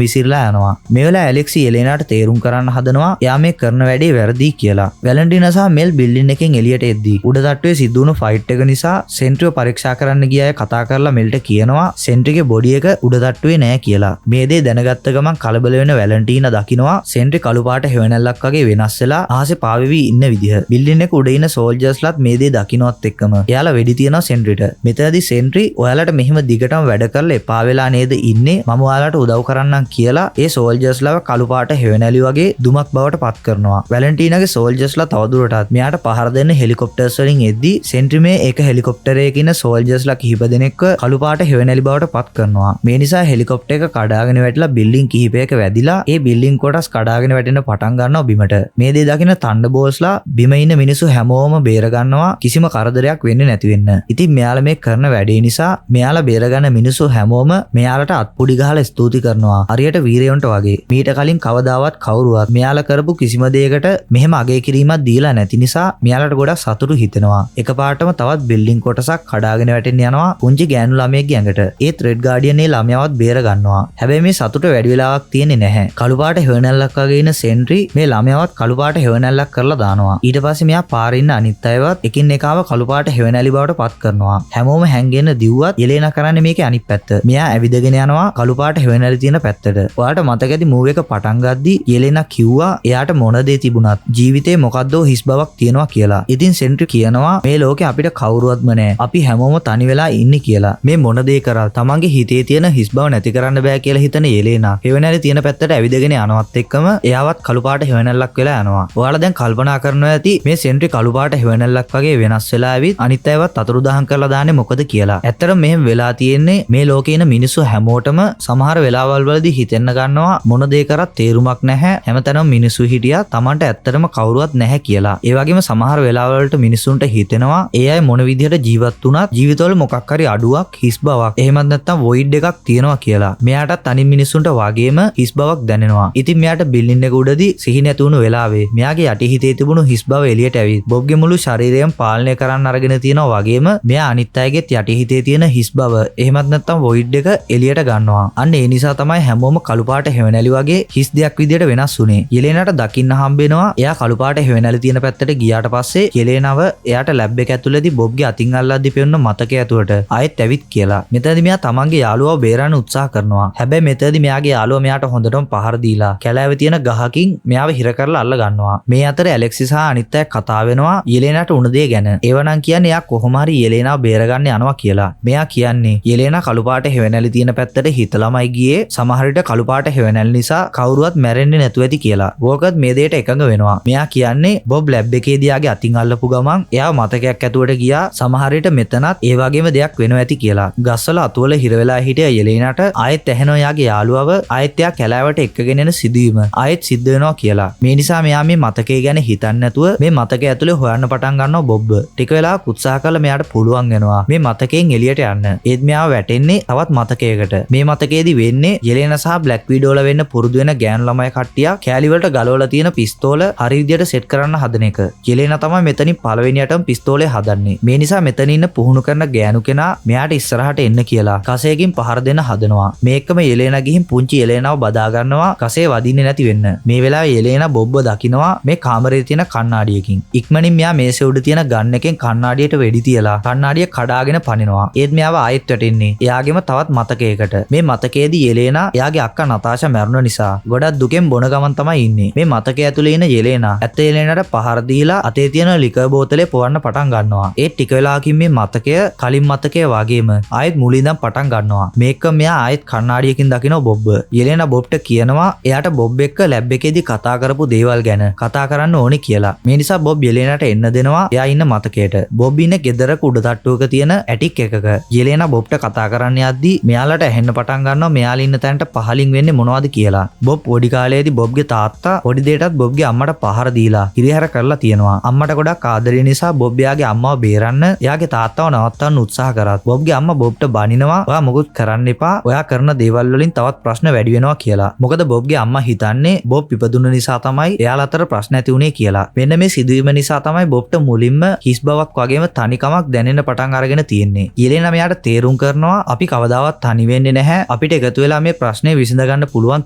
විසිරලා යනවා. මේ වෙලාව ඇලෙක්සි එලෙනාට තේරුම් කරන්න හදනවා එයා මේ කරන වැඩේ වැරදි කියලා. වැලන්ටිනා සහ මෙල් බිල්ඩින් එකෙන් එළියට එද්දී උඩ තට්ටුවේ සිද්ධ වුණු ෆයිට් එක නිසා සෙන්ට්‍රිව පරීක්ෂා කරන්න ගිය අය කතා කරලා මෙල්ට කියනවා සෙන්ට්‍රිගේ බොඩි එක උඩ තට්ටුවේ නෑ කියලා. මේ දේ දැනගත්ත ගමන් කලබල වෙන වැලන්ටිනා දකිනවා සෙන්ට්‍රි කළු පාට හෙවණැල්ලක් වගේ වෙනස් වෙලා ආසේ පාවෙවි ඉන්න විදිහ. බිල්ඩින් එක උඩ ඉන්න සෝල්ජර්ස්ලාත් මේ දේ දකින්නවත් එක්කම එයාලා වෙඩි තියනවා සෙන්ට්‍රිට. මෙතනදී සෙන්ට්‍රි ඔයාලට මෙහෙම දිගටම වැඩ කරලා එපා වෙලා නේද ඉන්නේ මම ඔයාලට උදව් කරන්නම් කියලා ඒ සෝල්ජර්ස්ලාව කළු පාට හෙවණැලි වගේ දුමක් බවට පත් කරනවා. වැලන්ටිනාගේ සෝල්ජර්ස්ලා තවදුරටත් මෙයාට පහර දෙන්න හෙලිකොප්ටර්ස් වලින් එද්දී සෙන්ට්‍රි මේ එක හෙලිකොප්ටරයක ඉන්න සෝල්ජර්ස්ලා කිහිප දෙනෙක්ව කළු පාට හෙවණැලි බවට පත් කරනවා. මේ නිසා හෙලිකොප්ටර් එක කඩාගෙන වැටිලා බිල්ඩින් කිහිපයක වැදිලා ඒ බිල්ඩින් කොටස් කඩාගෙන වැටෙන්න පටන් ගන්නවා බිමට. මේ දේ දකින තන්ඩර්බෝල්ට්ස්ලා බිම ඉන්න මිනිස්සු හැමෝම බේර ගන්නවා කිසිම කරදරයක් වෙන්නේ නැති වෙන්න. ඉතින් මෙයාලා මේ කරන වැඩේ නිසා මෙයාලා බේර ගන්න මිනිස්සු හැමෝම මෙයාලට අත්පුඩි ගහලා ස්තුති කරනවා. හරියට වීරයන්ට වගේ. මීට කලින් කවදාවත් කවුරුවත් මෙයාලා කරපු කිසිම දෙයකට මෙහෙම අගය කිරීමක් දීලා නැති නිසා මෙයාලට ගොඩක් සතුටු හිතෙනවා. එකපාරටම තවත් බිල්ඩින් කොටසක් කඩාගෙන වැටෙන්න යනවා පුංචි ගෑනු ළමයෙක්ගේ ඇඟට. ඒත් රෙඩ් ගාඩියන් ඒ ළමයාවත් බේර ගන්නවා. හැබැයි මේ සතුට වැඩි වෙලාවක් තියෙන්නේ නැහැ. කළු පාට හෙවණැල්ලක් වගේ ඉන්න සෙන්ට්‍රි මේ ළමයාවත් කළු පාට හෙවණැල්ලක් කරලා දානවා. ඊට පස්සේ මෙයා පාරේ ඉන්න අනිත් අයවත් එකින් එකාව කළු පාට හෙවණැලි බවට පත් කරනවා. හැමෝම හැංගෙන්න දිව්වත් එලේනා කරන්නේ මේකේ අනිත් පැත්ත. මෙයා ඇවිදගෙන යනවා කළු පාට හෙවණැලි තියෙන පැත්තට. ඔයාලට මතක ඇති මූවි එක පටන් ගද්දි එලේනා කිව්වා එයාට මොන දේ තිබුණත් ජීවිතේ මොකද්දෝ හිස් බවක් තියෙනවා කියලා. ඉතින් සෙන්ට්‍රි කියනවා මේ ලෝකේ අපිට කවුරුවත්ම නැහැ. අපි හැමෝම තනි වෙලා ඉන්නේ කියලා. මේ මොන දේ කරා තමන්ගේ හිතේ තියෙන හිස් බව නැති කරන්න බෑ කියලා හිතන එලේනා හෙවණැලි තියෙන පැත්තට ඇවිදගෙන යනවත් එක්කම එයාවත් කළු පාට හෙවණැල්ලක් වෙලා යනවා. ඔයාලා දැන් කල්පනා කරනවා ඇති මේ සෙන්ට්‍රි කළු පාට හෙවණැල්ලක් වගේ වෙනස් වෙලා ඇවිත් අනිත් අයවත් අතුරුදහන් කරලා දාන්නේ මොකද කියලා. ඇත්තටම මෙහෙම වෙලා තියෙන්නේ මේ ලෝකේ ඉන්න මිනිස්සු හැමෝටම සමහර වෙලාවල් වලදී හිතෙන්න ගන්නවා මොන දේ කරත් තේරුමක් නැහැ. හැමතැනම මිනිස්සු හිටියා Tamanට ඇත්තටම කවුරුවත් නැහැ කියලා. ඒ වගේම සමහර වෙලාවල් වලට මිනිස්සුන්ට හිතෙනවා ඒ අය මොන විදිහට ජීවත් වුණත් ජීවිතවල මොකක් හරි අඩුවක්, හිස් බවක්, එහෙමත් නැත්නම් void එකක් තියෙනවා කියලා. මෙයාටත් අනිත් මිනිස්සුන්ට වගේම හිස් බවක් දැනෙනවා. ඉතින් මෙයාට බිල්ඩින් එක උඩදී සිහි නැති වුණු වෙලාවේ මෙයාගේ යටිහිතේ තිබුණු හිස් බව එළියට ඇවිත් බොබ්ගේ මුළු ශරීරයම පාලනය කරන්න අරගෙන තියෙනවා වගේම මෙයා අනිත් අයගෙත් යටිහිතේ තියෙන හිස් බව එහෙමත් නැත්නම් void එක එළියට ගන්නවා. අන්න ඒ නිසා තමයි හැමෝම කළු පාට හෙවණැලි වගේ හිස් දෙයක් විදියට වෙනස් වුනේ. යෙලේනට දකින්න හම්බෙනවා එයා කළු පාට හෙවණැලි තියෙන පැත්තට ගියාට පස්සේ යෙලේනව එයාට ලැබ් එක ඇතුළේදී බොබ්ගේ අතින් අල්ලද්දි පෙන්න මතකය ඇතුළට ආයෙත් ඇවිත් කියලා. මෙතනදී මෙයා තමන්ගේ යාළුවව බේරන්න උත්සාහ කරනවා. හැබැයි මෙතනදී මෙයාගේ යාළුවා මෙයාට හොඳටම පහර දීලා කැලෑවේ තියෙන ගහකින් මෙයාව හිර කරලා අල්ල ගන්නවා. මේ අතර ඇලෙක්සි සහ අනිත් අය කතා වෙනවා යෙලේනට උණ දේ ගැන. ඒවනම් කියන්නේ එයා කොහොම හරි යෙලේනව බේරගන්න යනවා කියලා. මෙයා කියන්නේ යෙලේනා කළු පාට හෙවණැලි තියෙන පැත්තට හිතලාමයි ගියේ. සමහර විට කළු පාට හෙවණැලි නිසා කවුරුවත් මැරෙන්නේ නැතුව ඇති කියලා. වෝකත් මේ දෙයට එකඟ වෙනවා. මෙයා කියන්නේ බොබ් ලැබ් එකේදී යාගේ අතින් අල්ලපු ගමන් එයාව මතකයක් ඇතුවට ගියා. සමහර විට මෙතනත් ඒ වගේම දෙයක් වෙනවා ඇති කියලා. ගස්වල අතුවල හිර වෙලා හිටිය යෙලේනට ආයෙත් ඇහෙනවා යාගේ යාළුවව ආයෙත් එයා කැලෑවට එක්කගෙන එන සිදුවීම ආයෙත් සිද්ධ වෙනවා කියලා. මේ නිසා මෙයා මේ මතකය ගැන හිතන්නේ නැතුව මේ මතකය ඇතුලේ හොයන්න පටන් ගන්නවා බොබ්. ටික වෙලාවක් උත්සාහ කළා මෙයාට පුළුවන් වෙනවා මේ මතකයෙන් එළියට යන්න. ඒත් මෙයාව වැටෙන්නේ තවත් මතකයකට. මේ මතකයේදී වෙන්නේ යෙලේන සහ බ්ලැක් වීඩෝල වෙන්න පුරුදු වෙන ගෑනු ළමයි කට්ටියක් කෑලි වලට ගලවලා තියෙන පිස්තෝල හරි විදියට සෙට් කරන්න හදන එක. යෙලේන තමයි මෙතනින් පළවෙනියටම පිස්තෝලේ හදන්නේ. මේ නිසා මෙතන ඉන්න පුහුණු කරන ගෑනු කෙනා මෙයාට ඉස්සරහට එන්න කියලා කසයකින් පහර දෙන්න හදනවා. මේකම යෙලේන ගිහින් පුංචි යෙලේනව බදා ගන්නවා කසේ වදින්නේ නැති වෙන්න. මේ වෙලාවේ යෙලේන බොබ්බ දකිනවා මේ කාමරේ තියෙන කණ්ණාඩියකින්. ඉක්මනින් මෙයා මේසේ උඩ තියෙන ගන් එකෙන් කණ්ණාඩියට වෙඩි තියලා කණ්ණාඩිය කඩාගෙන පනිනවා. ඒත් මෙයාව ආයෙත් වැටෙන්නේ එයාගේම තවත් මතකයකට. මේ මතකයේදී යෙලේනා එයාගේ අක්කා නතාෂා මැරුණ නිසා ගොඩක් දුකෙන් බොන ගමන් තමයි ඉන්නේ. මේ මතකය ඇතුලේ ඉන්න යෙලේනා ඇත්ත යෙලේනට පහර දීලා අතේ තියෙන ලිකර් බෝතලේ පොවන්න පටන් ගන්නවා. ඒ ටික වෙලාවකින් මේ මතකය කලින් මතකය වගේම ආයෙත් මුලින්දන් පටන් ගන්නවා. මේක මෙයා ආයෙත් කණ්ණාඩියකින් දකින්න බොබ්බ. යෙලේනා බොබ්ට කියනවා එයාට බොබ් එක්ක ලැබ් එකේදී කතා කරපු දේවල් ගැන කතා කරන්න ඕනේ කියලා. මේ නිසා බොබ් යෙලේනාට එන්න දෙනවා එයා ඉන්න මතකයට. බොබ් ඉන්නේ ගෙදරක උඩ තට්ටුවක තියෙන ඇටික් එකක. යෙලේනා බොබ්ට කතා කරන්න යද්දී මෙයාලට ඇහෙන්න පටන් ගන්නවා මෙයාලා ඉන්න තැනට පහලින් වෙන්නේ මොනවද කියලා. බොබ් පොඩි කාලේදී බොබ්ගේ තාත්තා පොඩි දෙයටත් බොබ්ගේ අම්මට පහර දීලා හිරිහැර කරලා තියෙනවා. අම්මට ගොඩක් ආදරේ නිසා බොබ් එයාගේ අම්මව බේරන්න එයාගේ තාත්තව නවත්තන්න උත්සාහ කරත් බොබ්ගේ අම්මා බොබ්ට බනිනවා ඔයා මොකුත් කරන්න එපා. ඔයා කරන දේවල් වලින් තවත් ප්‍රශ්න වැඩි වෙනවා කියලා. මොකද බොබ්ගේ අම්මා හිතන්නේ බොබ් ඉපදුන නිසා තමයි එයාලා අතර ප්‍රශ්න ඇති වුනේ කියලා. මෙන්න මේ සිදුවීම නිසා තමයි බොබ්ට මුලින්ම හිස් බවක් වගේම තනිකමක් දැනෙන්න පටන් අරගෙන තියෙන්නේ. යෙලේනා මෙයාට තේරුම් කරනවා අපි කවදාවත් තනි වෙන්නේ නැහැ. අපිට එකතු වෙලා මේ ප්‍රශ්නේ විසඳ ගන්න පුළුවන්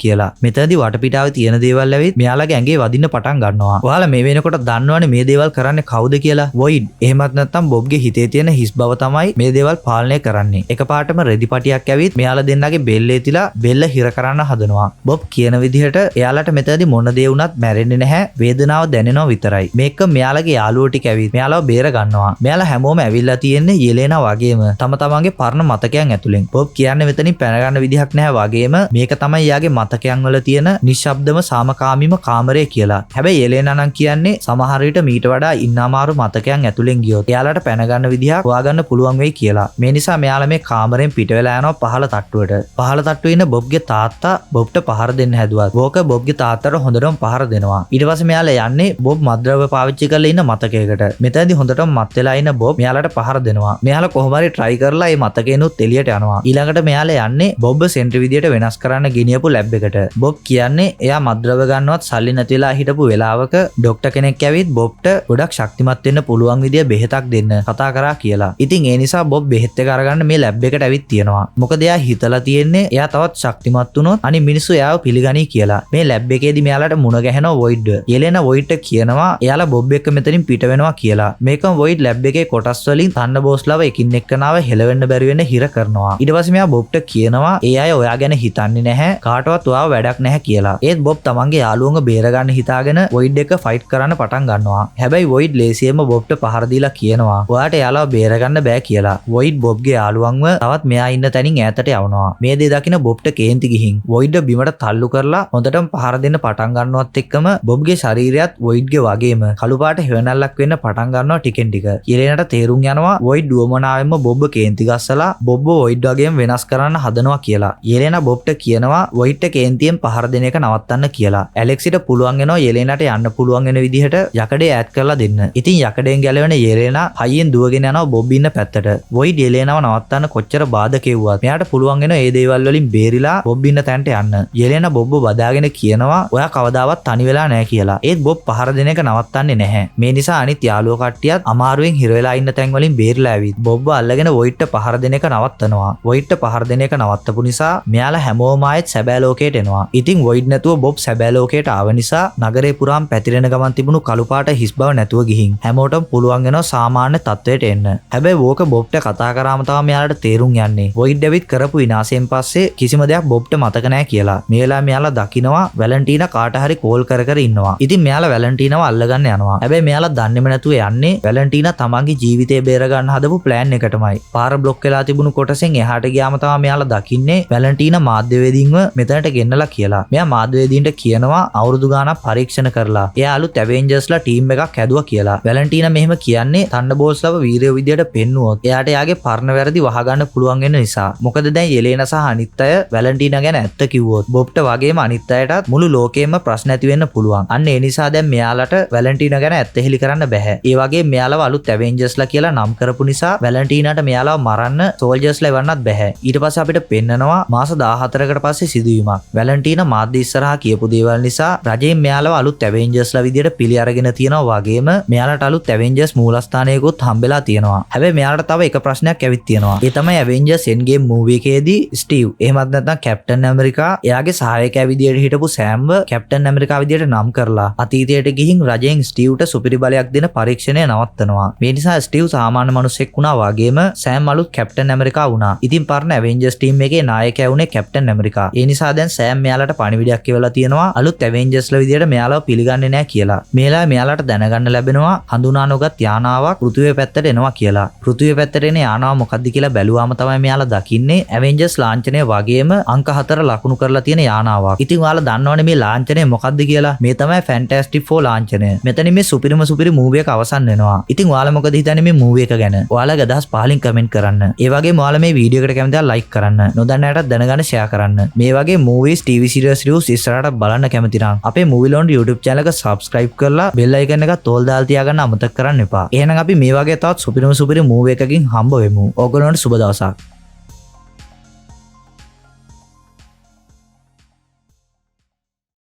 කියලා. මෙතනදී වටපිටාවේ තියෙන දේවල් ඇවිත් මෙයාලගේ ඇඟේ වදින්න පටන් ගන්නවා. ඔයාලා මේ වෙනකොට දන්නවනේ මේ දේවල් කරන්නේ කවුද කියලා. void. එහෙමත් නැත්නම් බොබ්ගේ හිතේ තියෙන හිස් බව තමයි මේ දේවල් පාලනය කරන්නේ. එකපාරටම රෙදිපටියක් ඇවිත් මෙයාලා දෙන්නගේ බෙල්ලේ තිලා බෙල්ල හිර කරන්න හදනවා. බොබ් කියන විදිහට එයාලට මෙතනදී මොන දේ වුණත් මැරෙන්නේ නැහැ. වේදනාව දැනෙනවා විතරයි. මේක මෙයාලගේ යාළුවෝ ටික ඇවිත් මෙයාලව බේර ගන්නවා. මෙයාලා හැමෝම ඇවිල්ලා තියෙන්නේ යෙලේනා වගේම තම තමන්ගේ පරණ මතකයන් ඇතුලෙන්. බොබ් කියන්නේ මෙතනින් පැන ගන්න විදිහක් නැහැ වගේම මේක තමයි යාගේ මතකයන් වල තියෙන නිශ්ශබ්දම සාමකාමීම කාමරය කියලා. හැබැයි යෙලේනා නම් කියන්නේ සමහර විට මීට වඩා ඉන්නමාරු මතකයන් ඇතුලෙන් ගියොත් එයාලට පැන ගන්න විදිහක් හොයාගන්න පුළුවන් වෙයි කියලා. මේ නිසා මෙයාලා මේ කාමරෙන් පිට වෙලා යනවා පහළ තට්ටුවට. පහළ තට්ටුවේ ඉන්න බොබ්ගේ තාත්තා බොබ්ට පහර දෙන්න හැදුවා. වෝක බොබ්ගේ තාත්තට හොඳටම පහර දෙනවා. ඊට පස්සේ මෙයාලා යන්නේ බොබ් මද්ද්‍රව්‍ය පාවිච්චි කරලා ඉන්න මතකයකට. මෙතනදී හොඳටම මත් වෙලා ඉන්න බොබ් මෙයාලට පහර දෙනවා. මෙයාලා කොහොම හරි try කරලා මේ මතකේනොත් එළියට යනවා. ඊළඟට මෙයාලා යන්නේ බොබ් සෙන්ටර් විදියට වෙනස් කරන්න ගෙනියපු ලැබ් එකට. බොබ් කියන්නේ එයා මද්ද්‍රව්‍ය ගන්නවත් සල්ලි නැති වෙලා හිටපු වෙලාවක ડોක්ටර් කෙනෙක් ඇවිත් බොබ්ට ගොඩක් ශක්තිමත් වෙන්න පුළුවන් විදිය බෙහෙතක් දෙන්න කතා කරා කියලා. ඉතින් ඒ නිසා බොබ් බෙහෙත් එක අරගන්න මේ ලැබ් එකට ඇවිත් තියෙනවා. මොකද එයා හිතලා තියෙන්නේ එයා තවත් ශක්තිමත් වුණොත් අනිත් මිනිස්සු එයාව පිළිගනී කියලා. මේ ලැබ් එකේදී මෙයාලට මුණ ගැහෙනවා void. යෙලේනා void කියනවා එයාලා බොබ් එක්ක මෙතනින් පිට වෙනවා කියලා. මේකම void ලැබ් එකේ කොටස් වලින් තන්න බෝස්ලව එකින් එක්කනාව හෙලවෙන්න බැරි වෙන්න හිර කරනවා. ඊට පස්සේ මෙයා බොබ්ට කියනවා ඒ අය ඔයා ගැන හිතන්නේ නැහැ. කාටවත් ඔයාව වැඩක් නැහැ කියලා. ඒත් බොබ් තමන්ගේ යාළුවන්ව බේරගන්න හිතාගෙන void එක ෆයිට් කරන්න පටන් ගන්නවා. හැබැයි void ලේසියෙම බොබ්ට පහර දීලා කියනවා ඔයාට එයාලව බේරගන්න බෑ කියලා. void බොබ්ගේ යාළුවන්ව තවත් මෙයා ඉන්න තැනින් ඈතට යවනවා. මේ දේ දකින බොබ්ට කේන්ති ගිහින් void බිමට තල්ලු කරලා හොඳටම පහර දෙන්න පටන් ගන්නවත් එක්කම බොබ්ගේ ශරීරයත් voidගේ වගේම කළු පාට හෙවණැල්ලක් වෙන්න පටන් ගන්නවා ටිකෙන් ටික. යෙලේනට තේරුම් යනවා void දුවමනාවෙන්ම බොබ් කේන්ති ගස්සලා බොබ් void වගේම වෙනස් කරන්න හදනවා නවත්තනවා කියලා. යෙලෙනා බොබ්ට කියනවා වොයිට් කේන්තියෙන් පහර දෙන එක නවත්තන්න කියලා. ඇලෙක්සිට පුළුවන් වෙනවා යෙලෙනාට යන්න පුළුවන් වෙන විදිහට යකඩේ ඈඩ් කරලා දෙන්න. ඉතින් යකඩෙන් ගැලවෙන යෙලෙනා හයියෙන් දුවගෙන යනවා බොබ් ඉන්න පැත්තට. වොයිට් යෙලෙනාව නවත්තන්න කොච්චර බාධා කෙව්වත් මෙයාට පුළුවන් වෙනවා ඒ දේවල් වලින් බේරිලා බොබ් ඉන්න තැනට යන්න. යෙලෙනා බොබ්ව බදාගෙන කියනවා ඔයා කවදාවත් තනි වෙලා නැහැ කියලා. ඒත් බොබ් පහර දෙන එක නවත්තන්නේ නැහැ. මේ නිසා අනිත් යාළුවෝ කට්ටියත් අමාරුවෙන් හිර වෙලා ඉන්න තැන් වලින් බේරිලා ඇවිත් බොබ්ව අල්ලගෙන වොයිට්ට පහර දෙන එක නවත්තනවා. වොයිට්ට පහර දෙන එක නවත්තපු නිසා මෙයාලා හැමෝම ආයෙත් සැබෑ ලෝකයට එනවා. ඉතින් වොයිට් නැතුව බොබ් සැබෑ ලෝකයට ආව නිසා නගරේ පුරාම පැතිරෙන ගමන් තිබුණු කළු පාට හිස් බව නැතුව ගිහින් හැමෝටම පුළුවන් වෙනවා සාමාන්‍ය තත්වයට එන්න. හැබැයි වෝක බොබ්ට කතා කරාම තමයි මෙයාලට තේරුම් යන්නේ වොයිට් ඩෙවිඩ් කරපු විනාශයෙන් පස්සේ කිසිම දෙයක් බොබ්ට මතක නැහැ කියලා. මේලා මෙයාලා දකිනවා වැලන්ටිනා කාට හරි කෝල් කර කර ඉන්නවා. ඉතින් මෙයාලා වැලන්ටිනාව අල්ලගන්න යනවා. හැබැයි මෙයාලා දන්නේම නැතුව යන්නේ වැලන්ටිනා තමන්ගේ ජීවිතේ බේර ගන්න හදපු ප්ලෑන් එකටමයි. පාර බ්ලොක් වෙලා තිබුණු කොටසෙන් එහාට ගියාම තමයි මෙයාලා දකින්නේ වැලන්ටිනා මාධ්‍යවේදීන්ව මෙතනට ගෙන්නලා කියලා. මෙයා මාධ්‍යවේදීන්ට කියනවා අවුරුදු ගාණක් පරීක්ෂණ කරලා එයා අලුත් ඇවෙන්ජර්ස්ලා ටීම් එකක් හැදුවා කියලා. වැලන්ටිනා මෙහෙම කියන්නේ තන්ඩර්බෝල්ට්ස්ලව වීරයෝ විදියට පෙන්නුවොත් එයාට එයාගේ පරණ වැරදි වහගන්න පුළුවන් වෙන නිසා. මොකද දැන් යෙලේනා සහ අනිත් අය වැලන්ටිනා ගැන ඇත්ත කිව්වොත් බොබ්ට වගේම අනිත් අයටත් මුළු ලෝකෙම ප්‍රශ්න ඇති වෙන්න පුළුවන්. අන්න ඒ නිසා දැන් මෙයාලට වැලන්ටිනා ගැන ඇත්ත හෙලි කරන්න බෑ. ඒ වගේ මෙයාලව අලුත් ඇවෙන්ජර්ස්ලා කියලා නම් කරපු නිසා වැලන්ටිනාට මෙයාලව මරන්න සෝල්ජර්ස්ලා එවන්නත් බෑ. ඊට පස්සේ අපිට පෙන්නනවා මාස 14කට පස්සේ සිදුවීමක්. වැලන්ටිනා මාධ්‍ය ඉස්සරහා කියපු දේවල් නිසා රජයෙන් මෙයාලව අලුත් ඇවෙන්ජර්ස්ලා විදියට පිළි අරගෙන තියෙනවා වගේම මෙයාලට අලුත් ඇවෙන්ජර්ස් මූලස්ථානයකුත් හම්බෙලා තියෙනවා. හැබැයි මෙයාලට තව එක ප්‍රශ්නයක් ඇවිත් තියෙනවා. ඒ තමයි ඇවෙන්ජර්ස් එන්ඩ් ගේම් මූවි එකේදී ස්ටීව් එහෙමත් නැත්නම් කැප්ටන් ඇමරිකා එයාගේ සහායකයා විදියට හිටපු සෑම්ව කැප්ටන් ඇමරිකා විදියට නම් කරලා අතීතයට ගිහින් රජයෙන් ස්ටීව්ට සුපිරි බලයක් දෙන පරීක්ෂණය නවත්තනවා. මේ නිසා ස්ටීව් සාමාන්‍ය මිනිසෙක් වුණා වගේම සෑම් අලුත් කැප්ටන් ඇමරිකා වුණා. ඉතින් පරණ ඇවෙන්ජර්ස් ටීම් එකේ නායකයා වුණේ කැප්ටන් ඇමරිකා. ඒ නිසා දැන් සෑම් මෙයාලට පණිවිඩයක් කියවලා තියෙනවා අලුත් ඇවෙන්ජර්ස්ලා විදියට මෙයාලව පිළිගන්නේ නැහැ කියලා. මේලා මෙයාලට දැනගන්න ලැබෙනවා හඳුනා නොගත් යානාවක් පෘථිවිය පැත්තට එනවා කියලා. පෘථිවිය පැත්තට එන යානාව මොකද්ද කියලා බැලුවාම තමයි මෙයාලා දකින්නේ ඇවෙන්ජර්ස් ලාංඡනය වගේම අංක 4 ලකුණු කරලා තියෙන යානාවක්. ඉතින් ඔයාලා දන්නවනේ මේ ලාංඡනය මොකද්ද කියලා. මේ තමයි ෆැන්ටස්ටික් 4 ලාංඡනය. මෙතන මේ සුපිරි මූවි එක අවසන් වෙනවා. ඉතින් ඔයාලා මොකද හිතන්නේ මේ මූවි එක ගැන? ඔයාලගේ අදහස් පහලින් කමෙන්ට් කරන්න. ඒ වගේම ඔයාලා මේ වීඩියෝ එකට කැමති නම් ලයික් කරන්න. නොදන්න අයටත් දැනගන්න ෂෙයා කරන්න. මේ වගේ මූවිස් TV සීරීස් රිව්ස් ඉස්සරහට බලන්න කැමති නම් අපේ Movie Laundry YouTube channel එක subscribe කරලා bell icon එක තෝල් දාලා තියාගන්න අමතක කරන්න එපා. එහෙනම් අපි මේ වගේ තවත් සුපිරි මූවි එකකින් හම්බ වෙමු. ඕගොල්ලන්ට සුබ දවසක්.